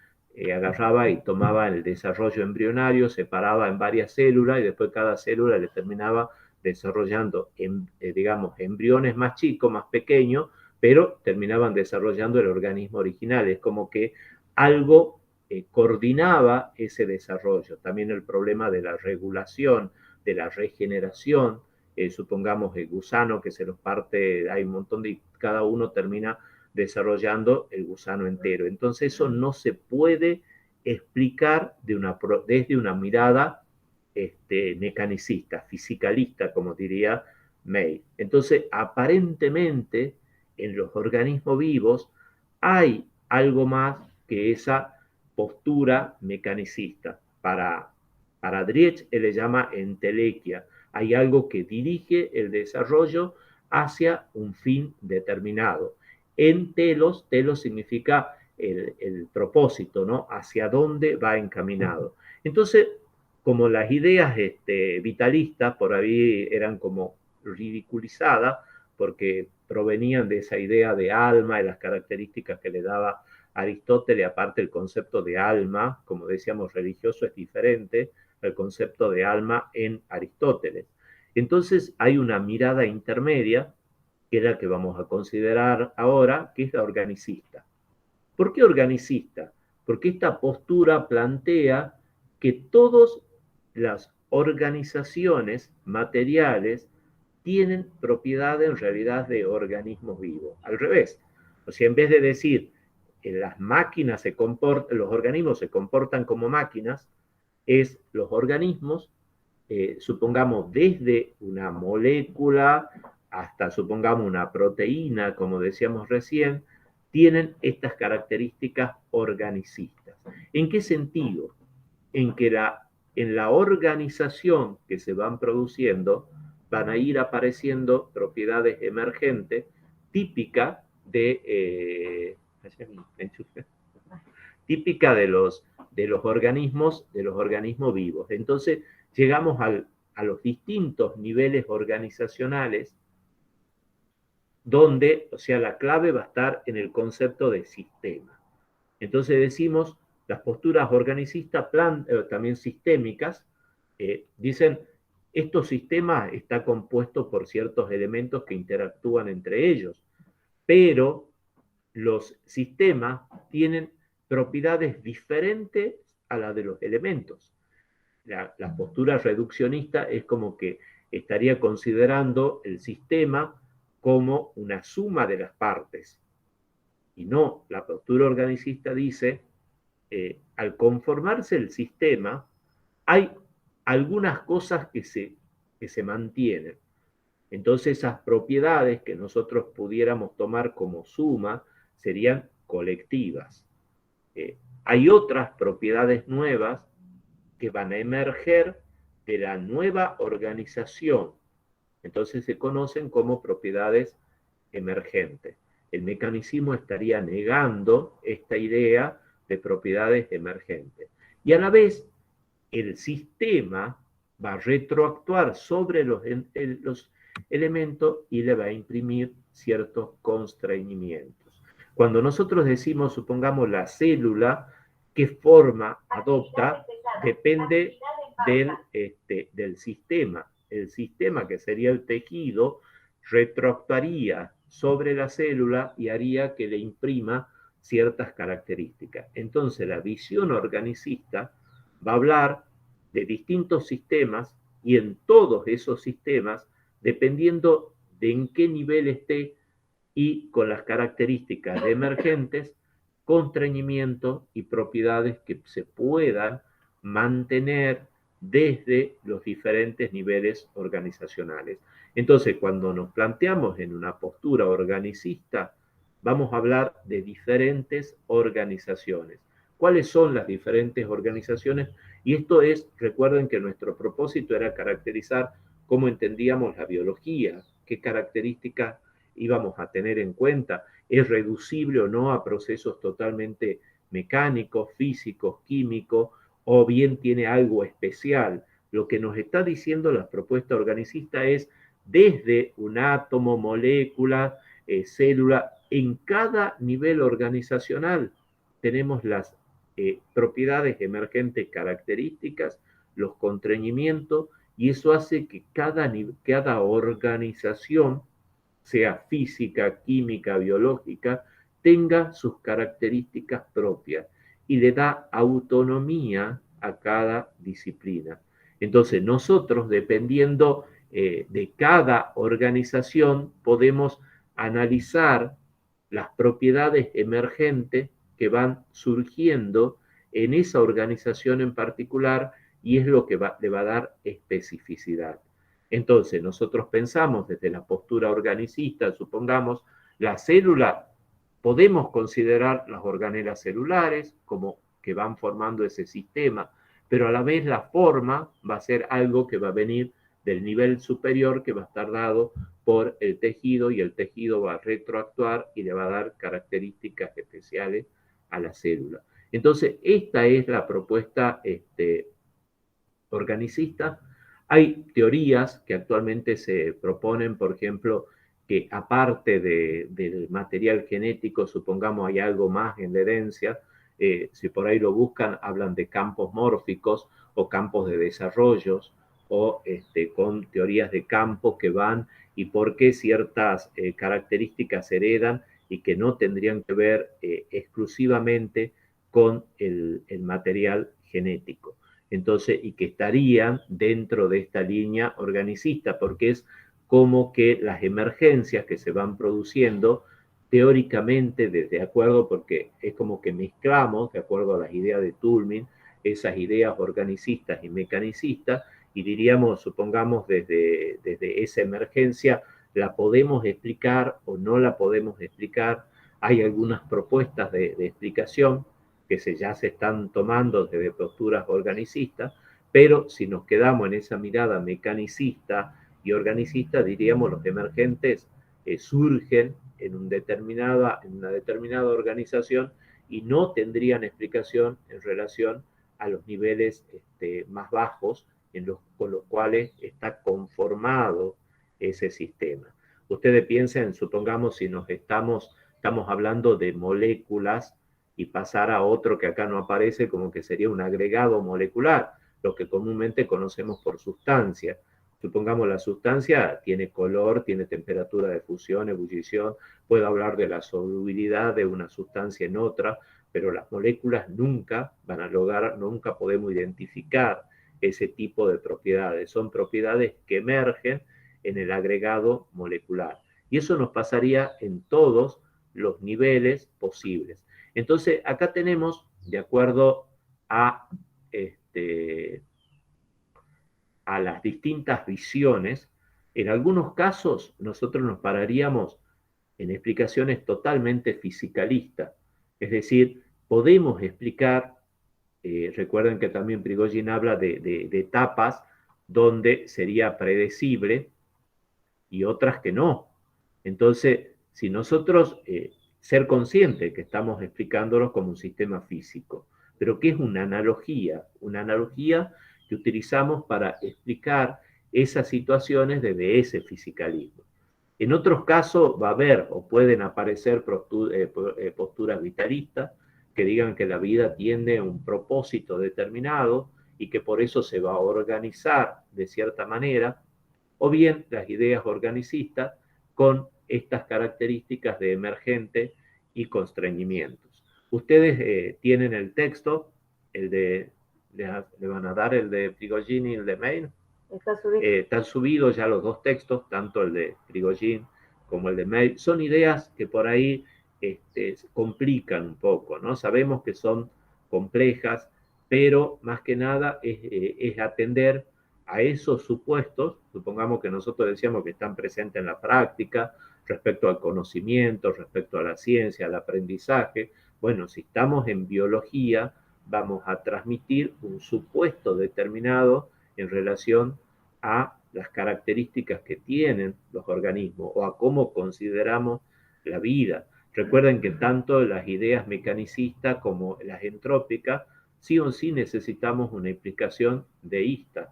agarraba y tomaba el desarrollo embrionario, separaba en varias células y después cada célula le terminaba desarrollando, digamos, embriones más chicos, más pequeños, pero terminaban desarrollando el organismo original. Es como que algo coordinaba ese desarrollo. También el problema de la regulación, de la regeneración, supongamos el gusano que se los parte, hay un montón de, cada uno termina desarrollando el gusano entero. Entonces eso no se puede explicar desde una mirada mecanicista, fisicalista, como diría May. Entonces, aparentemente, en los organismos vivos hay algo más que esa postura mecanicista. Para Driech, él le llama entelequia. Hay algo que dirige el desarrollo hacia un fin determinado. En telos significa el propósito, ¿no? Hacia dónde va encaminado. Entonces, como las ideas vitalistas por ahí eran como ridiculizadas, porque provenían de esa idea de alma y las características que le daba Aristóteles, aparte el concepto de alma, como decíamos, religioso es diferente al concepto de alma en Aristóteles. Entonces hay una mirada intermedia, que es la que vamos a considerar ahora, que es la organicista. ¿Por qué organicista? Porque esta postura plantea que todas las organizaciones materiales tienen propiedades en realidad de organismos vivos. Al revés. O sea, en vez de decir las máquinas los organismos se comportan como máquinas, es los organismos, supongamos desde una molécula hasta supongamos una proteína, como decíamos recién, tienen estas características organicistas. ¿En qué sentido? En que en la organización que se van produciendo van a ir apareciendo propiedades emergentes típicas típica de los organismos vivos. Entonces, llegamos a los distintos niveles organizacionales donde, o sea, la clave va a estar en el concepto de sistema. Entonces decimos, las posturas organicistas, también sistémicas, dicen, estos sistemas están compuestos por ciertos elementos que interactúan entre ellos, pero los sistemas tienen propiedades diferentes a las de los elementos. La postura reduccionista es como que estaría considerando el sistema como una suma de las partes. Y no, la postura organicista dice, al conformarse el sistema, hay algunas cosas que se mantienen. Entonces esas propiedades que nosotros pudiéramos tomar como suma serían colectivas. Hay otras propiedades nuevas que van a emerger de la nueva organización. Entonces se conocen como propiedades emergentes. El mecanicismo estaría negando esta idea de propiedades emergentes. Y a la vez, el sistema va a retroactuar sobre los elementos y le va a imprimir ciertos constreñimientos. Cuando nosotros decimos, supongamos, la célula, qué forma adopta, depende del sistema. El sistema, que sería el tejido, retroactuaría sobre la célula y haría que le imprima ciertas características. Entonces, la visión organicista va a hablar de distintos sistemas y en todos esos sistemas, dependiendo de en qué nivel esté y con las características de emergentes, constreñimientos y propiedades que se puedan mantener desde los diferentes niveles organizacionales. Entonces, cuando nos planteamos en una postura organicista, vamos a hablar de diferentes organizaciones. ¿Cuáles son las diferentes organizaciones? Y esto es, recuerden que nuestro propósito era caracterizar cómo entendíamos la biología, qué características íbamos a tener en cuenta, es reducible o no a procesos totalmente mecánicos, físicos, químicos, o bien tiene algo especial. Lo que nos está diciendo la propuesta organicista es desde un átomo, molécula, célula, en cada nivel organizacional tenemos las propiedades emergentes características, los constreñimientos, y eso hace que cada organización, sea física, química, biológica, tenga sus características propias y le da autonomía a cada disciplina. Entonces, nosotros, dependiendo de cada organización, podemos analizar las propiedades emergentes que van surgiendo en esa organización en particular y es lo que le va a dar especificidad. Entonces, nosotros pensamos desde la postura organicista, supongamos, la célula, podemos considerar las organelas celulares como que van formando ese sistema, pero a la vez la forma va a ser algo que va a venir del nivel superior, que va a estar dado por el tejido, y el tejido va a retroactuar y le va a dar características especiales a la célula. Entonces, esta es la propuesta organicista. Hay teorías que actualmente se proponen, por ejemplo, que aparte del material genético, supongamos hay algo más en la herencia, si por ahí lo buscan, hablan de campos mórficos o campos de desarrollos, o con teorías de campos que van y por qué ciertas características se heredan y que no tendrían que ver exclusivamente con el material genético. Entonces, y que estarían dentro de esta línea organicista, porque es como que las emergencias que se van produciendo teóricamente, de acuerdo, porque es como que mezclamos, de acuerdo a las ideas de Toulmin, esas ideas organicistas y mecanicistas, y diríamos, supongamos, desde esa emergencia, la podemos explicar o no la podemos explicar. Hay algunas propuestas de explicación que ya se están tomando desde posturas organicistas, pero si nos quedamos en esa mirada mecanicista y organicista, diríamos los emergentes surgen en una determinada organización y no tendrían explicación en relación a los niveles más bajos con los cuales está conformado ese sistema. Ustedes piensen, supongamos, si estamos hablando de moléculas y pasar a otro que acá no aparece, como que sería un agregado molecular, lo que comúnmente conocemos por sustancia. Supongamos la sustancia tiene color, tiene temperatura de fusión, ebullición, puedo hablar de la solubilidad de una sustancia en otra, pero las moléculas nunca van a lograr, nunca podemos identificar ese tipo de propiedades. Son propiedades que emergen en el agregado molecular. Y eso nos pasaría en todos los niveles posibles. Entonces, acá tenemos, de acuerdo a las distintas visiones, en algunos casos nosotros nos pararíamos en explicaciones totalmente fisicalistas. Es decir, podemos explicar, recuerden que también Prigogine habla de etapas donde sería predecible y otras que no. Entonces, si nosotros ser conscientes que estamos explicándolos como un sistema físico, pero que es una analogía que utilizamos para explicar esas situaciones desde ese fisicalismo. En otros casos va a haber o pueden aparecer posturas vitalistas que digan que la vida tiene un propósito determinado y que por eso se va a organizar de cierta manera, o bien las ideas organicistas con estas características de emergente y constreñimientos. Ustedes tienen el texto, el de, le van a dar el de Prigogine y el de Maine. Está subido. Están subidos ya los dos textos, tanto el de Prigogine como el de Maine. Son ideas que por ahí complican un poco, ¿no? Sabemos que son complejas, pero más que nada es atender a esos supuestos, supongamos que nosotros decíamos que están presentes en la práctica, respecto al conocimiento, respecto a la ciencia, al aprendizaje. Bueno, si estamos en biología, vamos a transmitir un supuesto determinado en relación a las características que tienen los organismos o a cómo consideramos la vida. Recuerden que tanto las ideas mecanicistas como las entrópicas, sí o sí necesitamos una explicación deísta,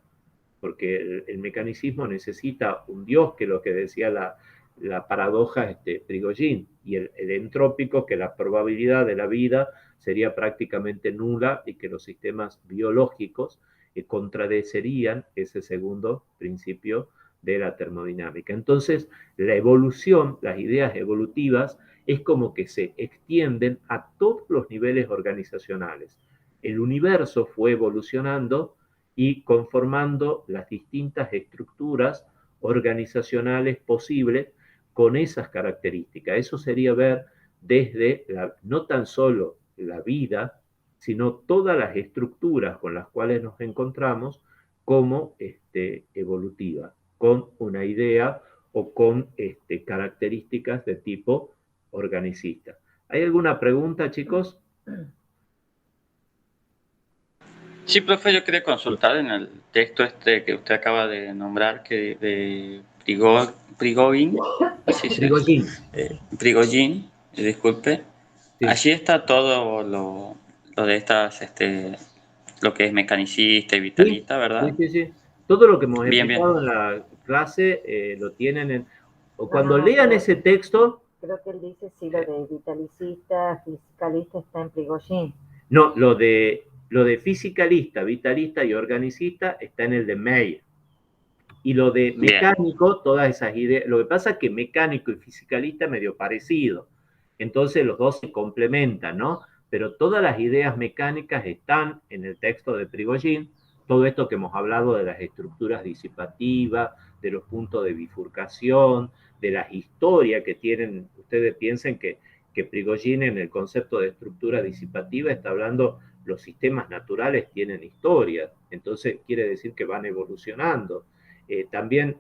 porque el mecanicismo necesita un Dios, que es lo que decía la paradoja Prigogine, y el entrópico, que la probabilidad de la vida sería prácticamente nula y que los sistemas biológicos contradecerían ese segundo principio de la termodinámica. Entonces, la evolución, las ideas evolutivas, es como que se extienden a todos los niveles organizacionales. El universo fue evolucionando y conformando las distintas estructuras organizacionales posibles con esas características. Eso sería ver desde no tan solo la vida, sino todas las estructuras con las cuales nos encontramos como evolutiva, con una idea o con características de tipo organicista. ¿Hay alguna pregunta, chicos? Sí, profe, yo quería consultar en el texto que usted acaba de nombrar, que de Prigogine, así se Prigogine. Prigogine, disculpe. Sí. Allí está todo lo de estas, lo que es mecanicista y vitalista, Sí, ¿verdad? sí, sí. Todo lo que hemos Bien, bien. explicado en la clase lo tienen o cuando No, lean ese texto, creo que él dice sí, lo de vitalicista, fisicalista está en Prigogine. no, lo de fisicalista, vitalista y organicista está en el de Meyer. Y lo de Bien. mecánico, todas esas ideas, lo que pasa es que mecánico y fisicalista es medio parecido. Entonces los dos se complementan, ¿no? Pero todas las ideas mecánicas están en el texto de Prigogine, todo esto que hemos hablado de las estructuras disipativas, de los puntos de bifurcación, de las historias que tienen, ustedes piensen que Prigogine en el concepto de estructura disipativa está hablando, los sistemas naturales tienen historias, entonces quiere decir que van evolucionando. También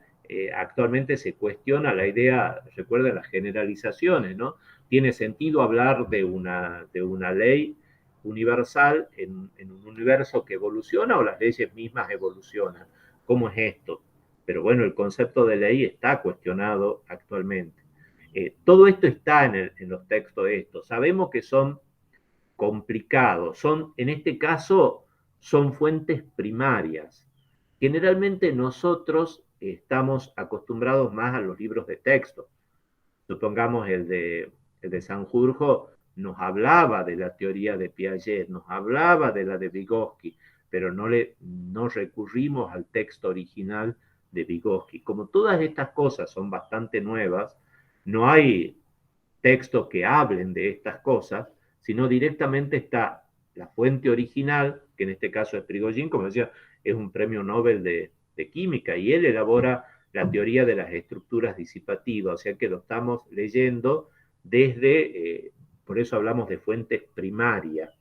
actualmente se cuestiona la idea, recuerden las generalizaciones, ¿no? ¿Tiene sentido hablar de una ley universal en un universo que evoluciona o las leyes mismas evolucionan? ¿Cómo es esto? Pero bueno, el concepto de ley está cuestionado actualmente. Todo esto está en los textos de estos. Sabemos que son complicados, en este caso, son fuentes primarias. Generalmente nosotros estamos acostumbrados más a los libros de texto. Supongamos el de Sanjurjo nos hablaba de la teoría de Piaget, nos hablaba de la de Vygotsky, pero no recurrimos al texto original de Vygotsky. Como todas estas cosas son bastante nuevas, no hay textos que hablen de estas cosas, sino directamente está la fuente original, que en este caso es Prigogine, como decía, es un premio Nobel de química, y él elabora la teoría de las estructuras disipativas, o sea que lo estamos leyendo desde, por eso hablamos de fuentes primarias,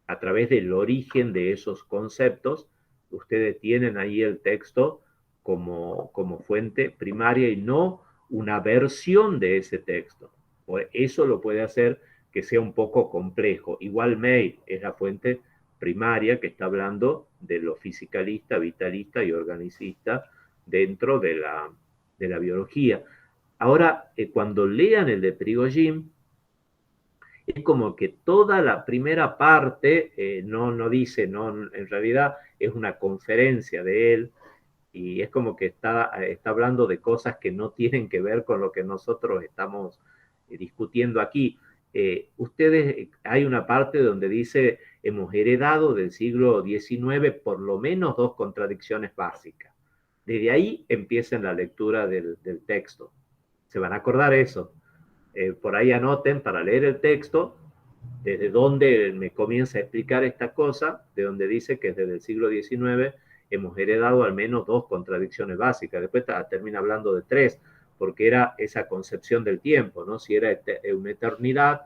a través del origen de esos conceptos, ustedes tienen ahí el texto como fuente primaria y no una versión de ese texto. Eso lo puede hacer que sea un poco complejo. Igual May es la fuente primaria que está hablando de lo fisicalista, vitalista y organicista dentro de la biología. Ahora, cuando lean el de Prigogine, es como que toda la primera parte no dice, no, en realidad es una conferencia de él, y es como que está hablando de cosas que no tienen que ver con lo que nosotros estamos discutiendo aquí. Hay una parte donde dice, hemos heredado del siglo XIX por lo menos dos contradicciones básicas. Desde ahí empieza la lectura del texto. Se van a acordar eso. Por ahí anoten para leer el texto, desde donde me comienza a explicar esta cosa, de donde dice que desde el siglo XIX hemos heredado al menos dos contradicciones básicas. Después termina hablando de tres, porque era esa concepción del tiempo, ¿no? Si era una eternidad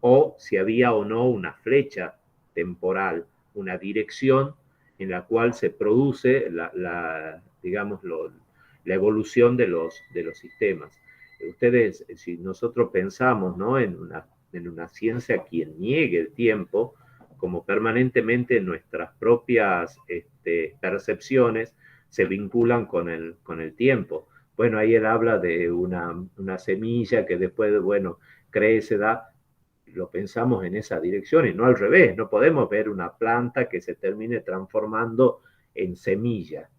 o si había o no una flecha temporal, una dirección en la cual se produce digamos, la evolución de los sistemas. Ustedes, si nosotros pensamos, ¿no?, en una ciencia quien niegue el tiempo, como permanentemente nuestras propias percepciones se vinculan con el tiempo. Bueno, ahí él habla de una semilla que después, bueno, crece, da, lo pensamos en esa dirección y no al revés. No podemos ver una planta que se termine transformando en semilla.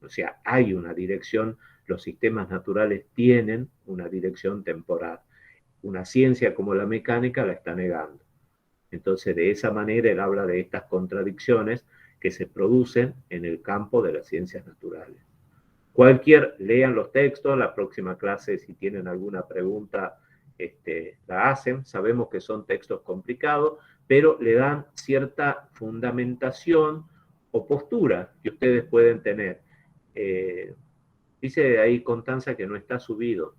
O sea, hay una dirección, los sistemas naturales tienen una dirección temporal. Una ciencia como la mecánica la está negando. Entonces, de esa manera, él habla de estas contradicciones que se producen en el campo de las ciencias naturales. Lean los textos, la próxima clase, si tienen alguna pregunta, la hacen. Sabemos que son textos complicados, pero le dan cierta fundamentación o postura que ustedes pueden tener. Dice ahí Constanza que no está subido.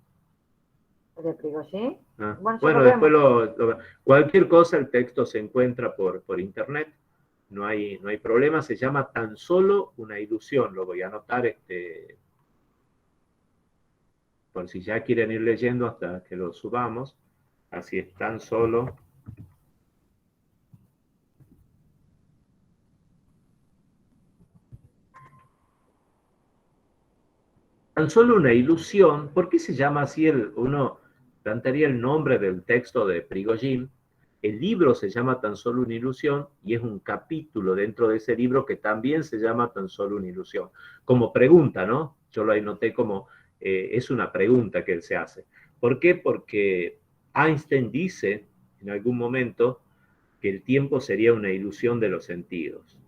¿De Prigogine? Ah, Bueno, después cualquier cosa, el texto se encuentra por internet, no hay problema, se llama Tan solo una ilusión, lo voy a anotar por si ya quieren ir leyendo hasta que lo subamos, así es, tan solo una ilusión. ¿Por qué se llama así? Uno plantearía el nombre del texto de Prigogine. El libro se llama Tan solo una ilusión y es un capítulo dentro de ese libro que también se llama Tan solo una ilusión. Como pregunta, ¿no? Yo lo anoté como, es una pregunta que él se hace. ¿Por qué? Porque Einstein dice en algún momento que el tiempo sería una ilusión de los sentidos.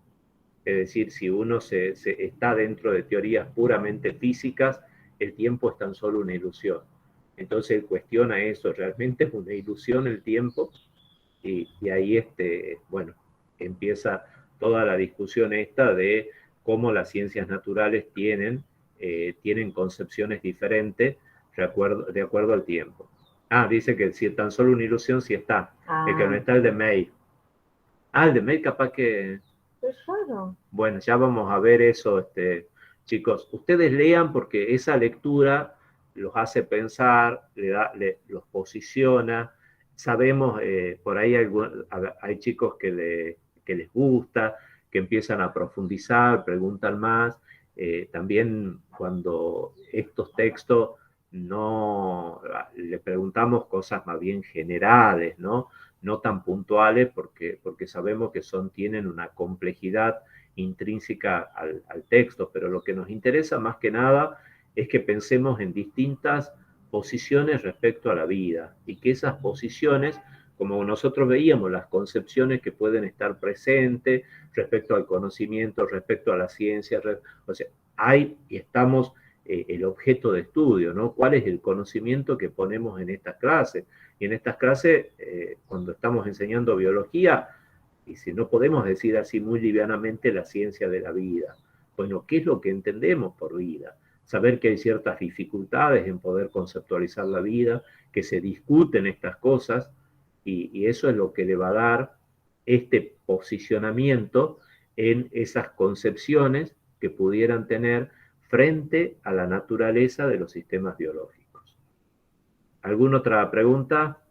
Es decir, si uno está dentro de teorías puramente físicas, el tiempo es tan solo una ilusión. Entonces él cuestiona eso, ¿realmente es una ilusión el tiempo? Y ahí, bueno, empieza toda la discusión esta de cómo las ciencias naturales tienen concepciones diferentes de acuerdo al tiempo. Ah, dice que si es tan solo una ilusión, sí está. El que no está, el de May. Ah, el de May capaz que... Bueno, ya vamos a ver eso, chicos. Ustedes lean porque esa lectura los hace pensar, los posiciona. Sabemos, por ahí hay chicos que les gusta, que empiezan a profundizar, preguntan más. También cuando estos textos no le preguntamos cosas más bien generales, ¿no? No tan puntuales porque sabemos que tienen una complejidad intrínseca al texto, pero lo que nos interesa más que nada es que pensemos en distintas posiciones respecto a la vida y que esas posiciones, como nosotros veíamos, las concepciones que pueden estar presentes respecto al conocimiento, respecto a la ciencia, o sea, hay y estamos el objeto de estudio, ¿no? ¿Cuál es el conocimiento que ponemos en estas clases? Y en estas clases, cuando estamos enseñando biología, y si no podemos decir así muy livianamente la ciencia de la vida, bueno, ¿qué es lo que entendemos por vida? Saber que hay ciertas dificultades en poder conceptualizar la vida, que se discuten estas cosas, y eso es lo que le va a dar este posicionamiento en esas concepciones que pudieran tener frente a la naturaleza de los sistemas biológicos. ¿Alguna otra pregunta?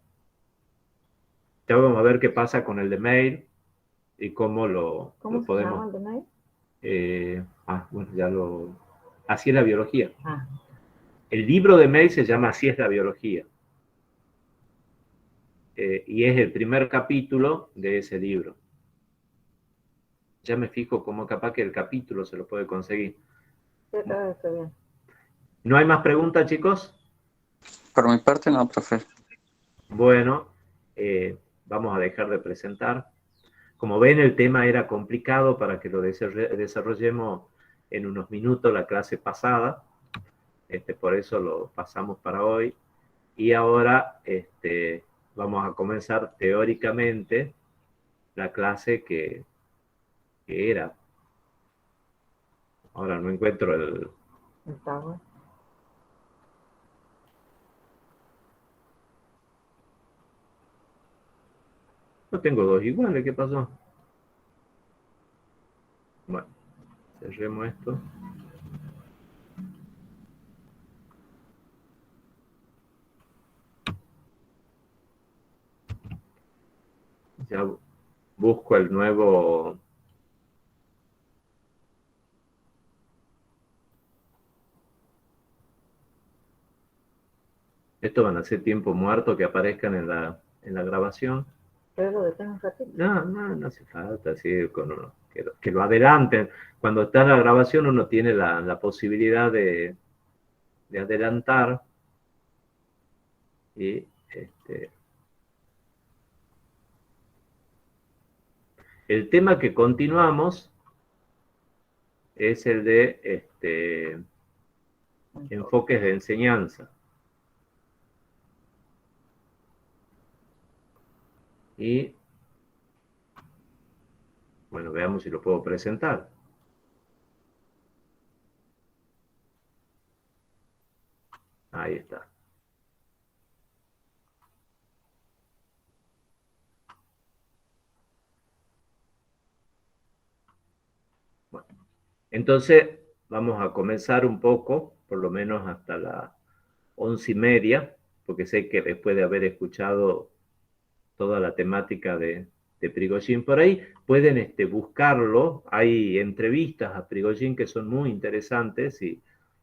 Ya vamos a ver qué pasa con el de mail y cómo lo ¿Cómo se podemos... llama el de mail? Bueno, Así es la biología. Ah, El libro de mail se llama Así es la biología. Y es el primer capítulo de ese libro. Ya me fijo cómo capaz que el capítulo se lo puede conseguir. sí, todo está bien. ¿No hay más preguntas, chicos? Por mi parte, no, profe. Bueno, vamos a dejar de presentar. Como ven, el tema era complicado para que lo desarrollemos en unos minutos la clase pasada. Por eso lo pasamos para hoy. Y ahora vamos a comenzar teóricamente la clase que era. Ahora no encuentro el... Está bueno. No tengo dos iguales, ¿qué pasó? Bueno, cerremos esto. Ya busco el nuevo... Esto van a ser tiempo muerto que aparezcan en la grabación. Pero lo detengo un ratito. No hace falta, así, que lo adelanten. Cuando está en la grabación uno tiene la posibilidad de adelantar y el tema que continuamos es el de enfoques de enseñanza. Y bueno, veamos si lo puedo presentar. Ahí está. Bueno, entonces vamos a comenzar un poco, por lo menos hasta las 11:30, porque sé que después de haber escuchado toda la temática de Prigozhin por ahí, pueden buscarlo. Hay entrevistas a Prigozhin que son muy interesantes y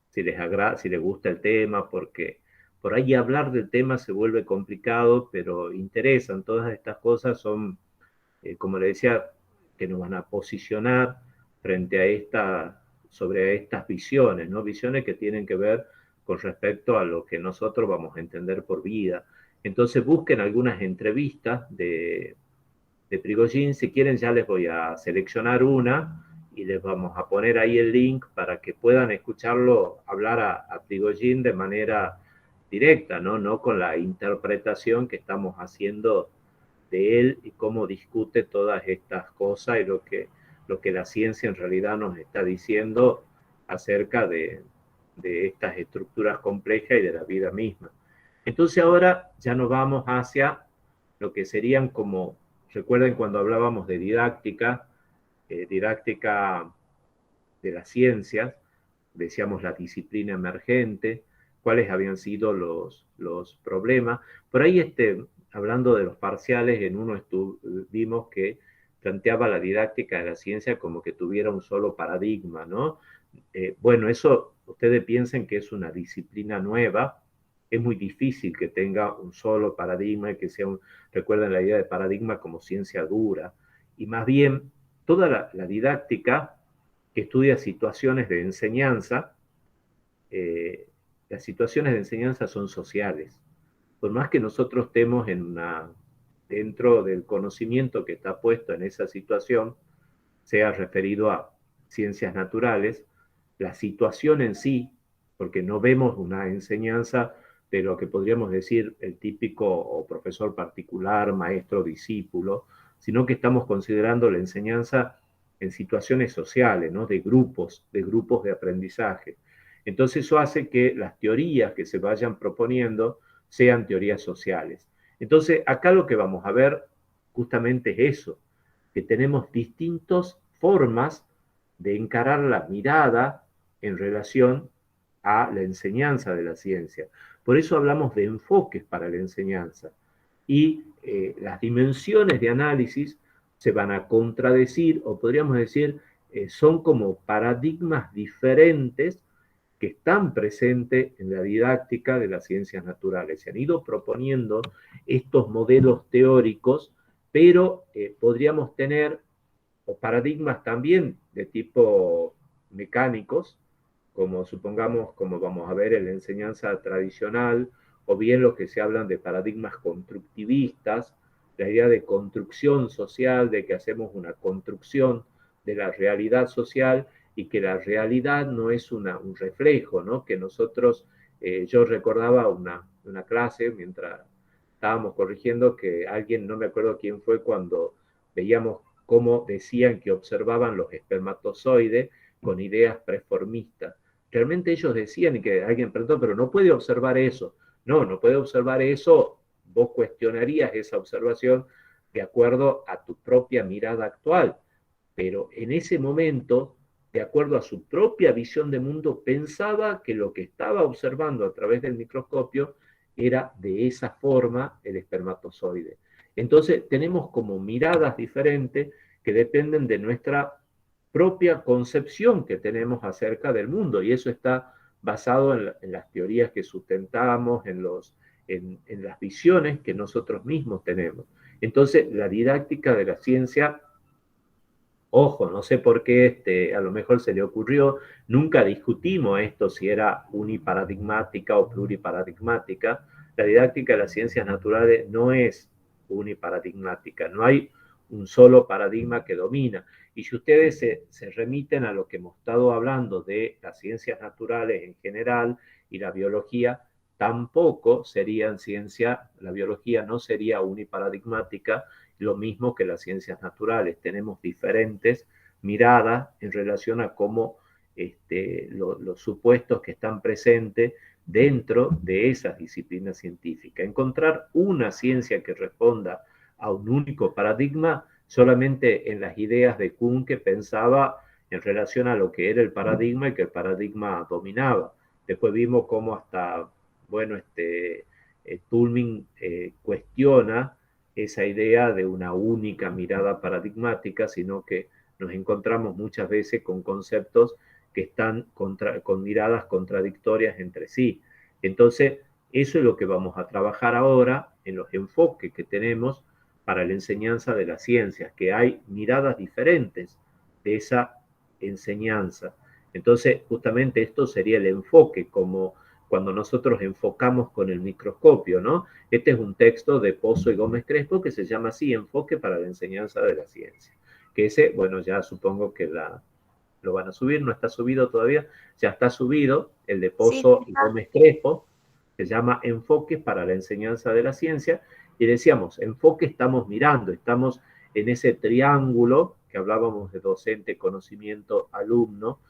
si les gusta el tema, porque por ahí hablar del tema se vuelve complicado, pero interesan. Todas estas cosas son, como le decía, que nos van a posicionar frente a sobre estas visiones, ¿no? Visiones que tienen que ver con respecto a lo que nosotros vamos a entender por vida. Entonces busquen algunas entrevistas de Prigozhin. Si quieren, ya les voy a seleccionar una y les vamos a poner ahí el link para que puedan escucharlo hablar a Prigozhin de manera directa, ¿no? No con la interpretación que estamos haciendo de él y cómo discute todas estas cosas y lo que la ciencia en realidad nos está diciendo acerca de estas estructuras complejas y de la vida misma. Entonces ahora ya nos vamos hacia lo que serían como, recuerden cuando hablábamos de didáctica de las ciencias, decíamos la disciplina emergente, cuáles habían sido los problemas. Por ahí, hablando de los parciales, en uno vimos que planteaba la didáctica de la ciencia como que tuviera un solo paradigma, ¿no? Bueno, eso ustedes piensen que es una disciplina nueva, es muy difícil que tenga un solo paradigma y que sea recuerden la idea de paradigma como ciencia dura, y más bien toda la didáctica que estudia situaciones de enseñanza, las situaciones de enseñanza son sociales. Por más que nosotros estemos dentro del conocimiento que está puesto en esa situación, sea referido a ciencias naturales, la situación en sí, porque no vemos una enseñanza de lo que podríamos decir el típico o profesor particular, maestro, discípulo, sino que estamos considerando la enseñanza en situaciones sociales, ¿no? De grupos de aprendizaje. Entonces eso hace que las teorías que se vayan proponiendo sean teorías sociales. Entonces acá lo que vamos a ver justamente es eso, que tenemos distintas formas de encarar la mirada en relación a la enseñanza de la ciencia. Por eso hablamos de enfoques para la enseñanza. y las dimensiones de análisis se van a contradecir, o podríamos decir, son como paradigmas diferentes que están presentes en la didáctica de las ciencias naturales. Se han ido proponiendo estos modelos teóricos, pero podríamos tener o paradigmas también de tipo mecánicos, como supongamos, como vamos a ver en la enseñanza tradicional, o bien los que se hablan de paradigmas constructivistas, la idea de construcción social, de que hacemos una construcción de la realidad social y que la realidad no es un reflejo, ¿no? Que nosotros, yo recordaba una clase mientras estábamos corrigiendo que alguien, no me acuerdo quién fue, cuando veíamos cómo decían que observaban los espermatozoides con ideas preformistas. Realmente ellos decían, y que alguien preguntó, pero no puede observar eso. No, no puede observar eso. Vos cuestionarías esa observación de acuerdo a tu propia mirada actual. Pero en ese momento, de acuerdo a su propia visión de mundo, pensaba que lo que estaba observando a través del microscopio era de esa forma el espermatozoide. Entonces tenemos como miradas diferentes que dependen de nuestra propia concepción que tenemos acerca del mundo, y eso está basado en las teorías que sustentamos, en las visiones que nosotros mismos tenemos. Entonces, la didáctica de la ciencia, ojo, no sé por qué a lo mejor se le ocurrió, nunca discutimos esto si era uniparadigmática o pluriparadigmática. La didáctica de las ciencias naturales no es uniparadigmática, no hay un solo paradigma que domina. Y si ustedes se remiten a lo que hemos estado hablando de las ciencias naturales en general y la biología, tampoco serían ciencia, la biología no sería uniparadigmática, lo mismo que las ciencias naturales. Tenemos diferentes miradas en relación a cómo los supuestos que están presentes dentro de esas disciplinas científicas. Encontrar una ciencia que responda a un único paradigma solamente en las ideas de Kuhn, que pensaba en relación a lo que era el paradigma y que el paradigma dominaba. Después vimos cómo hasta, bueno, Tulmin cuestiona esa idea de una única mirada paradigmática, sino que nos encontramos muchas veces con conceptos que están con miradas contradictorias entre sí. Entonces, eso es lo que vamos a trabajar ahora en los enfoques que tenemos para la enseñanza de las ciencias, que hay miradas diferentes de esa enseñanza. Entonces, justamente esto sería el enfoque, como cuando nosotros enfocamos con el microscopio, ¿no? Este es un texto de Pozo y Gómez Crespo que se llama así, Enfoque para la enseñanza de la ciencia. Que ese, bueno, ya supongo que lo van a subir, no está subido todavía, ya está subido, el de Pozo y Gómez Crespo, se llama Enfoque para la enseñanza de la ciencia, y decíamos, enfoque estamos mirando, estamos en ese triángulo que hablábamos de docente, conocimiento, alumno,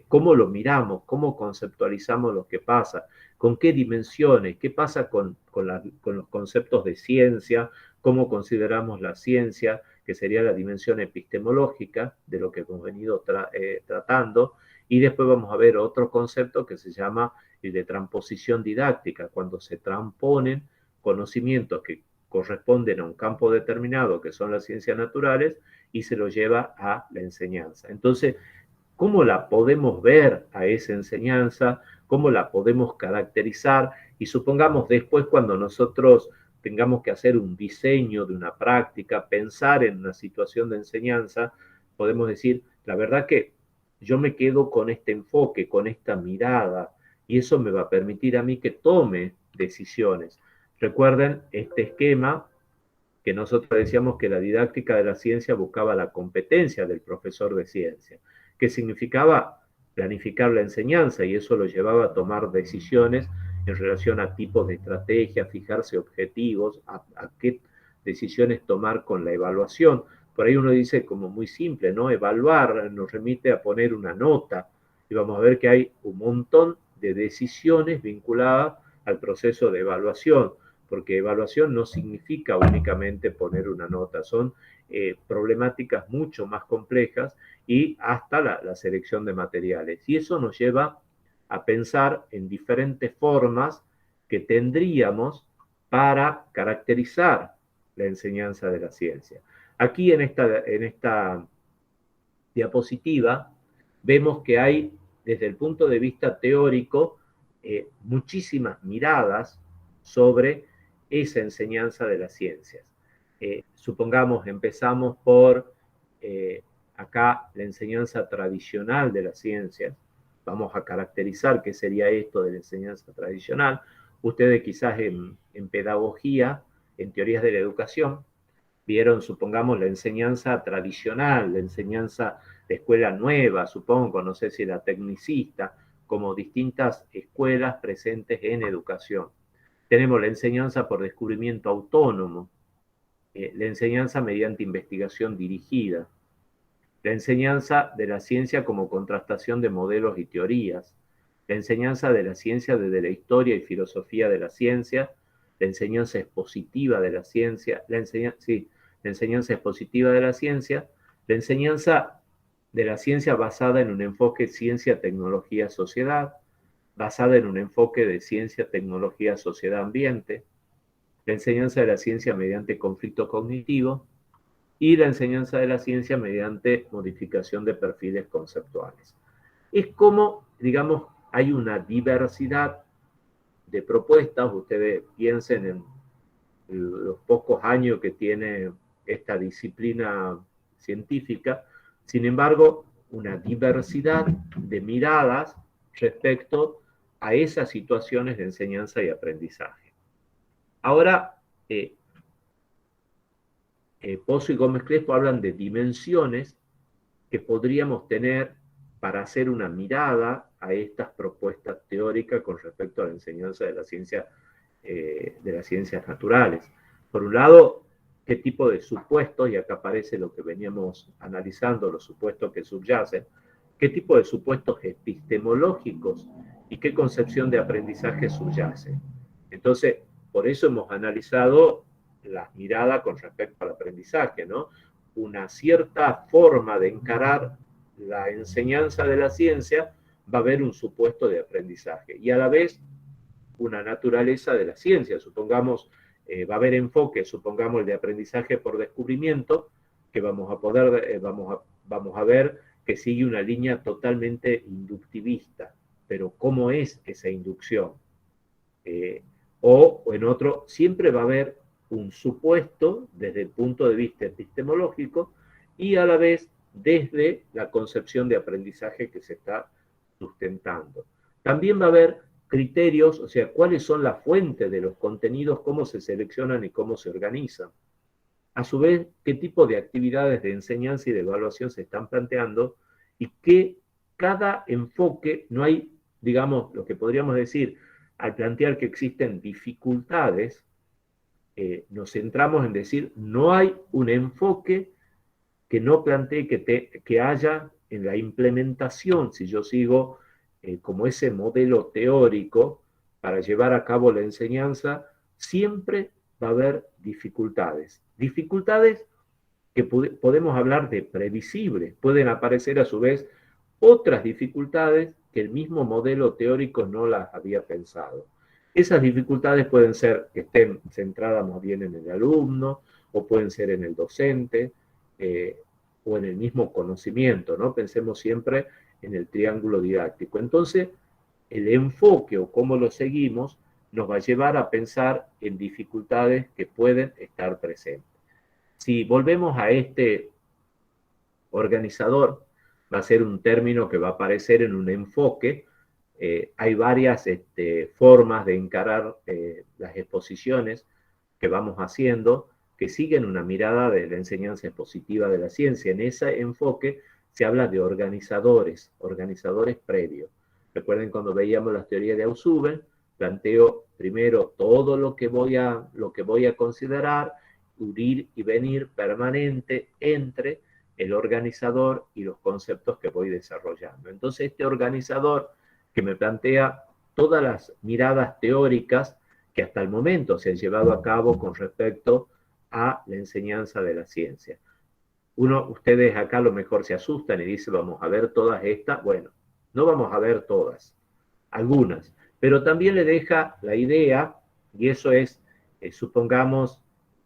cómo lo miramos, cómo conceptualizamos lo que pasa, con qué dimensiones, qué pasa con los conceptos de ciencia, cómo consideramos la ciencia, que sería la dimensión epistemológica de lo que hemos venido tratando, y después vamos a ver otro concepto que se llama el de transposición didáctica, cuando se transponen conocimientos que corresponden a un campo determinado, que son las ciencias naturales, y se lo lleva a la enseñanza. Entonces, ¿cómo la podemos ver a esa enseñanza? ¿Cómo la podemos caracterizar? Y supongamos después, cuando nosotros tengamos que hacer un diseño de una práctica, pensar en una situación de enseñanza, podemos decir, la verdad que yo me quedo con este enfoque, con esta mirada, y eso me va a permitir a mí que tome decisiones. Recuerden este esquema que nosotros decíamos que la didáctica de la ciencia buscaba la competencia del profesor de ciencia, que significaba planificar la enseñanza, y eso lo llevaba a tomar decisiones en relación a tipos de estrategia, fijarse objetivos, a qué decisiones tomar con la evaluación. Por ahí uno dice como muy simple, ¿no? Evaluar nos remite a poner una nota, y vamos a ver que hay un montón de decisiones vinculadas al proceso de evaluación, porque evaluación no significa únicamente poner una nota, son problemáticas mucho más complejas, y hasta la selección de materiales. Y eso nos lleva a pensar en diferentes formas que tendríamos para caracterizar la enseñanza de la ciencia. Aquí en esta diapositiva vemos que hay, desde el punto de vista teórico, muchísimas miradas sobre esa enseñanza de las ciencias. Supongamos, empezamos por acá la enseñanza tradicional de las ciencias. Vamos a caracterizar qué sería esto de la enseñanza tradicional. Ustedes quizás en pedagogía, en teorías de la educación, vieron, supongamos, la enseñanza tradicional, la enseñanza de escuela nueva, supongo, no sé si la tecnicista, como distintas escuelas presentes en educación. Tenemos la enseñanza por descubrimiento autónomo, la enseñanza mediante investigación dirigida, la enseñanza de la ciencia como contrastación de modelos y teorías, la enseñanza de la ciencia desde la historia y filosofía de la ciencia, la enseñanza expositiva de la ciencia, la enseñanza expositiva de la ciencia, la enseñanza de la ciencia basada en un enfoque ciencia, tecnología, sociedad, basada en un enfoque de ciencia, tecnología, sociedad, ambiente, la enseñanza de la ciencia mediante conflicto cognitivo y la enseñanza de la ciencia mediante modificación de perfiles conceptuales. Es como, digamos, hay una diversidad de propuestas. Ustedes piensen en los pocos años que tiene esta disciplina científica, sin embargo, una diversidad de miradas respecto a esas situaciones de enseñanza y aprendizaje. Ahora, Pozo y Gómez Crespo hablan de dimensiones que podríamos tener para hacer una mirada a estas propuestas teóricas con respecto a la enseñanza de la ciencia, de las ciencias naturales. Por un lado, qué tipo de supuestos, y acá aparece lo que veníamos analizando, los supuestos que subyacen, qué tipo de supuestos epistemológicos y qué concepción de aprendizaje subyace. Entonces, por eso hemos analizado las miradas con respecto al aprendizaje, ¿no? Una cierta forma de encarar la enseñanza de la ciencia, va a haber un supuesto de aprendizaje y a la vez una naturaleza de la ciencia. Supongamos, va a haber enfoque, supongamos el de aprendizaje por descubrimiento, que vamos a ver que sigue una línea totalmente inductivista. Pero ¿cómo es esa inducción? O en otro, siempre va a haber un supuesto desde el punto de vista epistemológico y a la vez desde la concepción de aprendizaje que se está sustentando. También va a haber criterios, o sea, cuáles son las fuentes de los contenidos, cómo se seleccionan y cómo se organizan. A su vez, qué tipo de actividades de enseñanza y de evaluación se están planteando y que cada enfoque, no hay, digamos, lo que podríamos decir, al plantear que existen dificultades, nos centramos en decir, no hay un enfoque que no plantee que haya en la implementación, si yo sigo como ese modelo teórico para llevar a cabo la enseñanza, siempre va a haber dificultades. Dificultades que podemos hablar de previsibles. Pueden aparecer a su vez otras dificultades que el mismo modelo teórico no las había pensado. Esas dificultades pueden ser que estén centradas más bien en el alumno, o pueden ser en el docente, o en el mismo conocimiento, ¿no? Pensemos siempre en el triángulo didáctico. Entonces, el enfoque o cómo lo seguimos nos va a llevar a pensar en dificultades que pueden estar presentes. Si volvemos a este organizador, va a ser un término que va a aparecer en un enfoque. Hay varias formas de encarar las exposiciones que vamos haciendo, que siguen una mirada de la enseñanza expositiva de la ciencia. En ese enfoque se habla de organizadores previos. Recuerden cuando veíamos las teorías de Ausubel, planteo primero todo lo que voy a considerar, ir y venir permanente entre el organizador y los conceptos que voy desarrollando. Entonces, este organizador que me plantea todas las miradas teóricas que hasta el momento se han llevado a cabo con respecto a la enseñanza de la ciencia. Ustedes acá a lo mejor se asustan y dicen, vamos a ver todas estas. Bueno, no vamos a ver todas, algunas, pero también le deja la idea, y eso es supongamos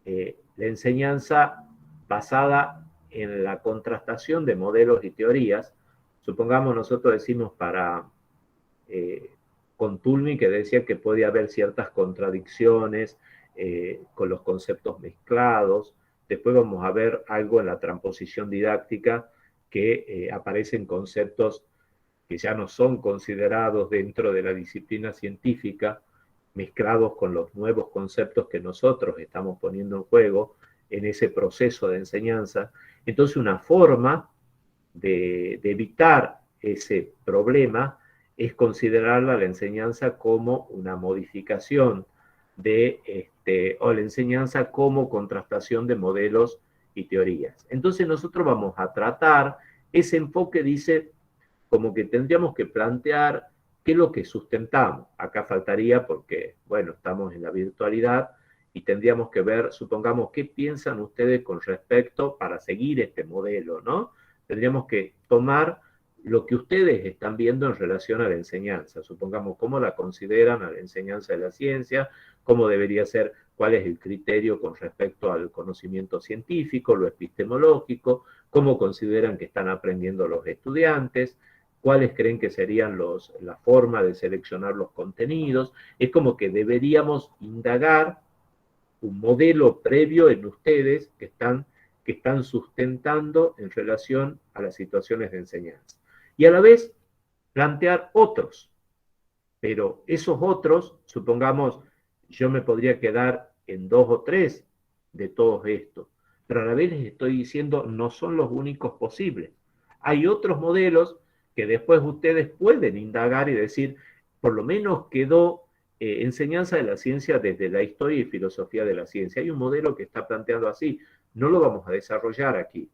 la enseñanza basada en la contrastación de modelos y teorías. Supongamos, nosotros decimos con Toulmin, que decía que podía haber ciertas contradicciones con los conceptos mezclados. Después vamos a ver algo en la transposición didáctica que aparecen conceptos que ya no son considerados dentro de la disciplina científica, mezclados con los nuevos conceptos que nosotros estamos poniendo en juego en ese proceso de enseñanza. Entonces, una forma de evitar ese problema es considerarla la enseñanza como una modificación o la enseñanza como contrastación de modelos y teorías. Entonces nosotros vamos a tratar, ese enfoque dice como que tendríamos que plantear qué es lo que sustentamos. Acá faltaría porque, bueno, estamos en la virtualidad y tendríamos que ver, supongamos, qué piensan ustedes con respecto para seguir este modelo, ¿no? Tendríamos que tomar lo que ustedes están viendo en relación a la enseñanza. Supongamos cómo la consideran a la enseñanza de la ciencia, cómo debería ser, cuál es el criterio con respecto al conocimiento científico, lo epistemológico, cómo consideran que están aprendiendo los estudiantes, cuáles creen que serían la forma de seleccionar los contenidos. Es como que deberíamos indagar un modelo previo en ustedes que están sustentando en relación a las situaciones de enseñanza. Y a la vez plantear otros, pero esos otros, supongamos, yo me podría quedar en 2 o 3 de todos estos, pero a la vez les estoy diciendo no son los únicos posibles. Hay otros modelos que después ustedes pueden indagar y decir, por lo menos quedó enseñanza de la ciencia desde la historia y filosofía de la ciencia. Hay un modelo que está planteado así, no lo vamos a desarrollar aquí,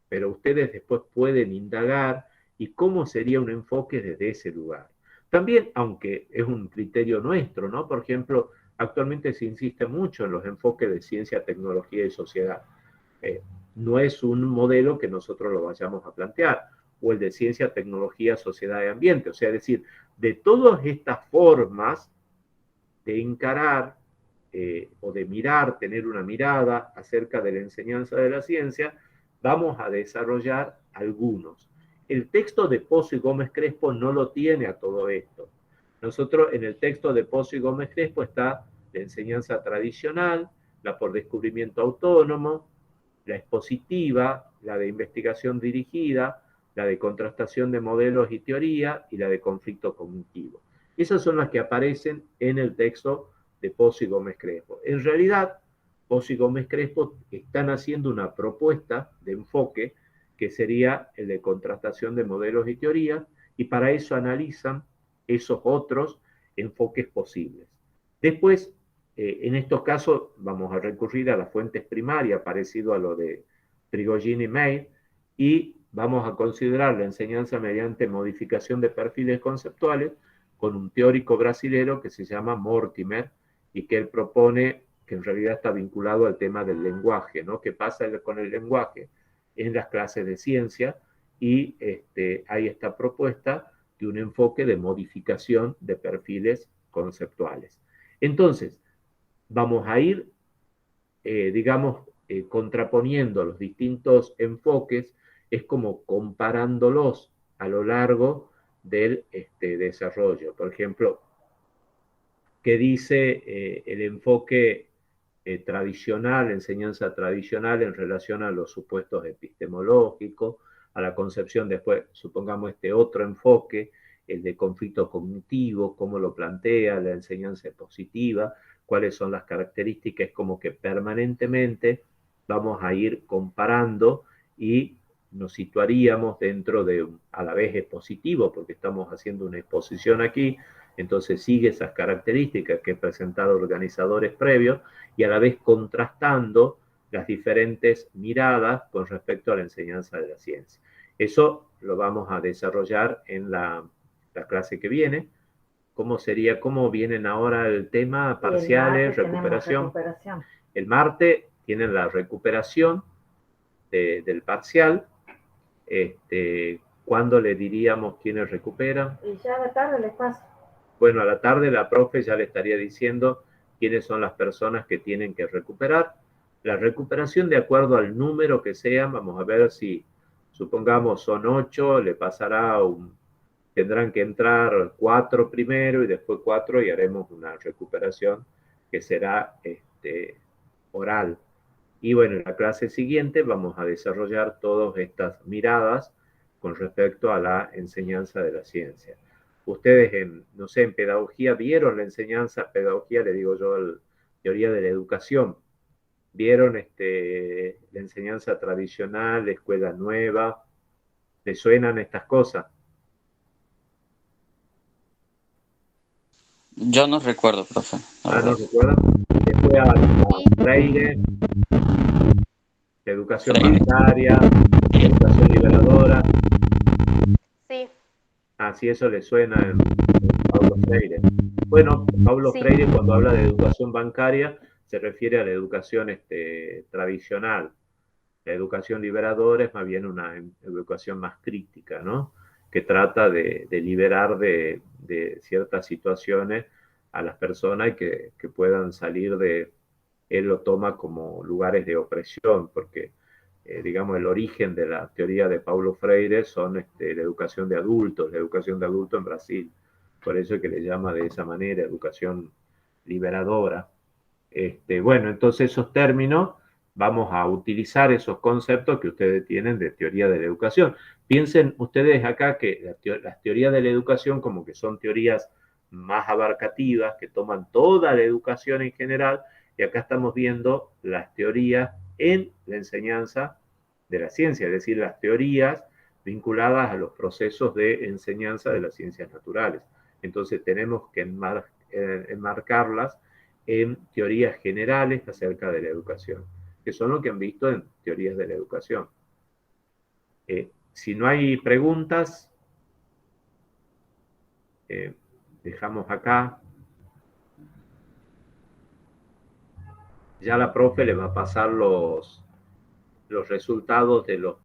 pero ustedes después pueden indagar y cómo sería un enfoque desde ese lugar. También, aunque es un criterio nuestro, ¿no? Por ejemplo, actualmente se insiste mucho en los enfoques de ciencia, tecnología y sociedad. No es un modelo que nosotros lo vayamos a plantear, o el de ciencia, tecnología, sociedad y ambiente. O sea, es decir, de todas estas formas de encarar o de mirar, tener una mirada acerca de la enseñanza de la ciencia, vamos a desarrollar algunos. El texto de Pozo y Gómez Crespo no lo tiene a todo esto. Nosotros en el texto de Pozo y Gómez Crespo está la enseñanza tradicional, la por descubrimiento autónomo, la expositiva, la de investigación dirigida, la de contrastación de modelos y teoría y la de conflicto cognitivo. Esas son las que aparecen en el texto de Pozo y Gómez Crespo. En realidad, Pozo y Gómez Crespo están haciendo una propuesta de enfoque que sería el de contrastación de modelos y teorías, y para eso analizan esos otros enfoques posibles. Después, en estos casos, vamos a recurrir a las fuentes primarias, parecido a lo de Prigogine y May, y vamos a considerar la enseñanza mediante modificación de perfiles conceptuales con un teórico brasilero que se llama Mortimer, y que él propone, que en realidad está vinculado al tema del lenguaje, ¿no? ¿Qué pasa con el lenguaje en las clases de ciencia? Y hay esta propuesta de un enfoque de modificación de perfiles conceptuales. Entonces, vamos a ir, digamos, contraponiendo los distintos enfoques, es como comparándolos a lo largo del desarrollo. Por ejemplo, que dice el enfoque tradicional, enseñanza tradicional en relación a los supuestos epistemológicos, a la concepción después, supongamos este otro enfoque, el de conflicto cognitivo, cómo lo plantea, la enseñanza positiva, cuáles son las características, como que permanentemente vamos a ir comparando y nos situaríamos dentro de, a la vez es positivo, porque estamos haciendo una exposición aquí, entonces sigue esas características que he presentado organizadores previos y a la vez contrastando las diferentes miradas con respecto a la enseñanza de la ciencia. Eso lo vamos a desarrollar en la clase que viene. ¿Cómo sería, cómo vienen ahora el tema? Parciales, recuperación. El martes tienen la recuperación del parcial. ¿Cuándo le diríamos quiénes recuperan? Y ya a la tarde les paso. Bueno, a la tarde la profe ya le estaría diciendo quiénes son las personas que tienen que recuperar. La recuperación de acuerdo al número que sean, vamos a ver si, supongamos son 8, le pasará tendrán que entrar 4 primero y después 4 y haremos una recuperación que será oral. Y bueno, en la clase siguiente vamos a desarrollar todas estas miradas con respecto a la enseñanza de la ciencia. Ustedes, no sé, en pedagogía vieron la enseñanza, pedagogía le digo yo, teoría de la educación, vieron la enseñanza tradicional, la escuela nueva, ¿les suenan estas cosas? Yo no recuerdo, profe, la ¿No verdad. recuerdan? Después a Sí, Freire, la educación Freire. bancaria, la educación liberadora. sí, Sí, eso le suena en Paulo Freire. Bueno, Paulo sí. Freire cuando habla de educación bancaria se refiere a la educación tradicional. La educación liberadora es más bien una educación más crítica, ¿no? Que trata de liberar de ciertas situaciones a las personas y que puedan salir él lo toma como lugares de opresión, porque digamos, el origen de la teoría de Paulo Freire son la educación de adultos, la educación de adultos en Brasil. Por eso es que le llama de esa manera, educación liberadora. Bueno, entonces esos términos, vamos a utilizar esos conceptos que ustedes tienen de teoría de la educación. Piensen ustedes acá que las teorías de la educación como que son teorías más abarcativas, que toman toda la educación en general, y acá estamos viendo las teorías en la enseñanza de la ciencia, es decir, las teorías vinculadas a los procesos de enseñanza de las ciencias naturales. Entonces tenemos que enmarcarlas en teorías generales acerca de la educación, que son lo que han visto en teorías de la educación. Si no hay preguntas, dejamos acá. Ya la profe le va a pasar los resultados de los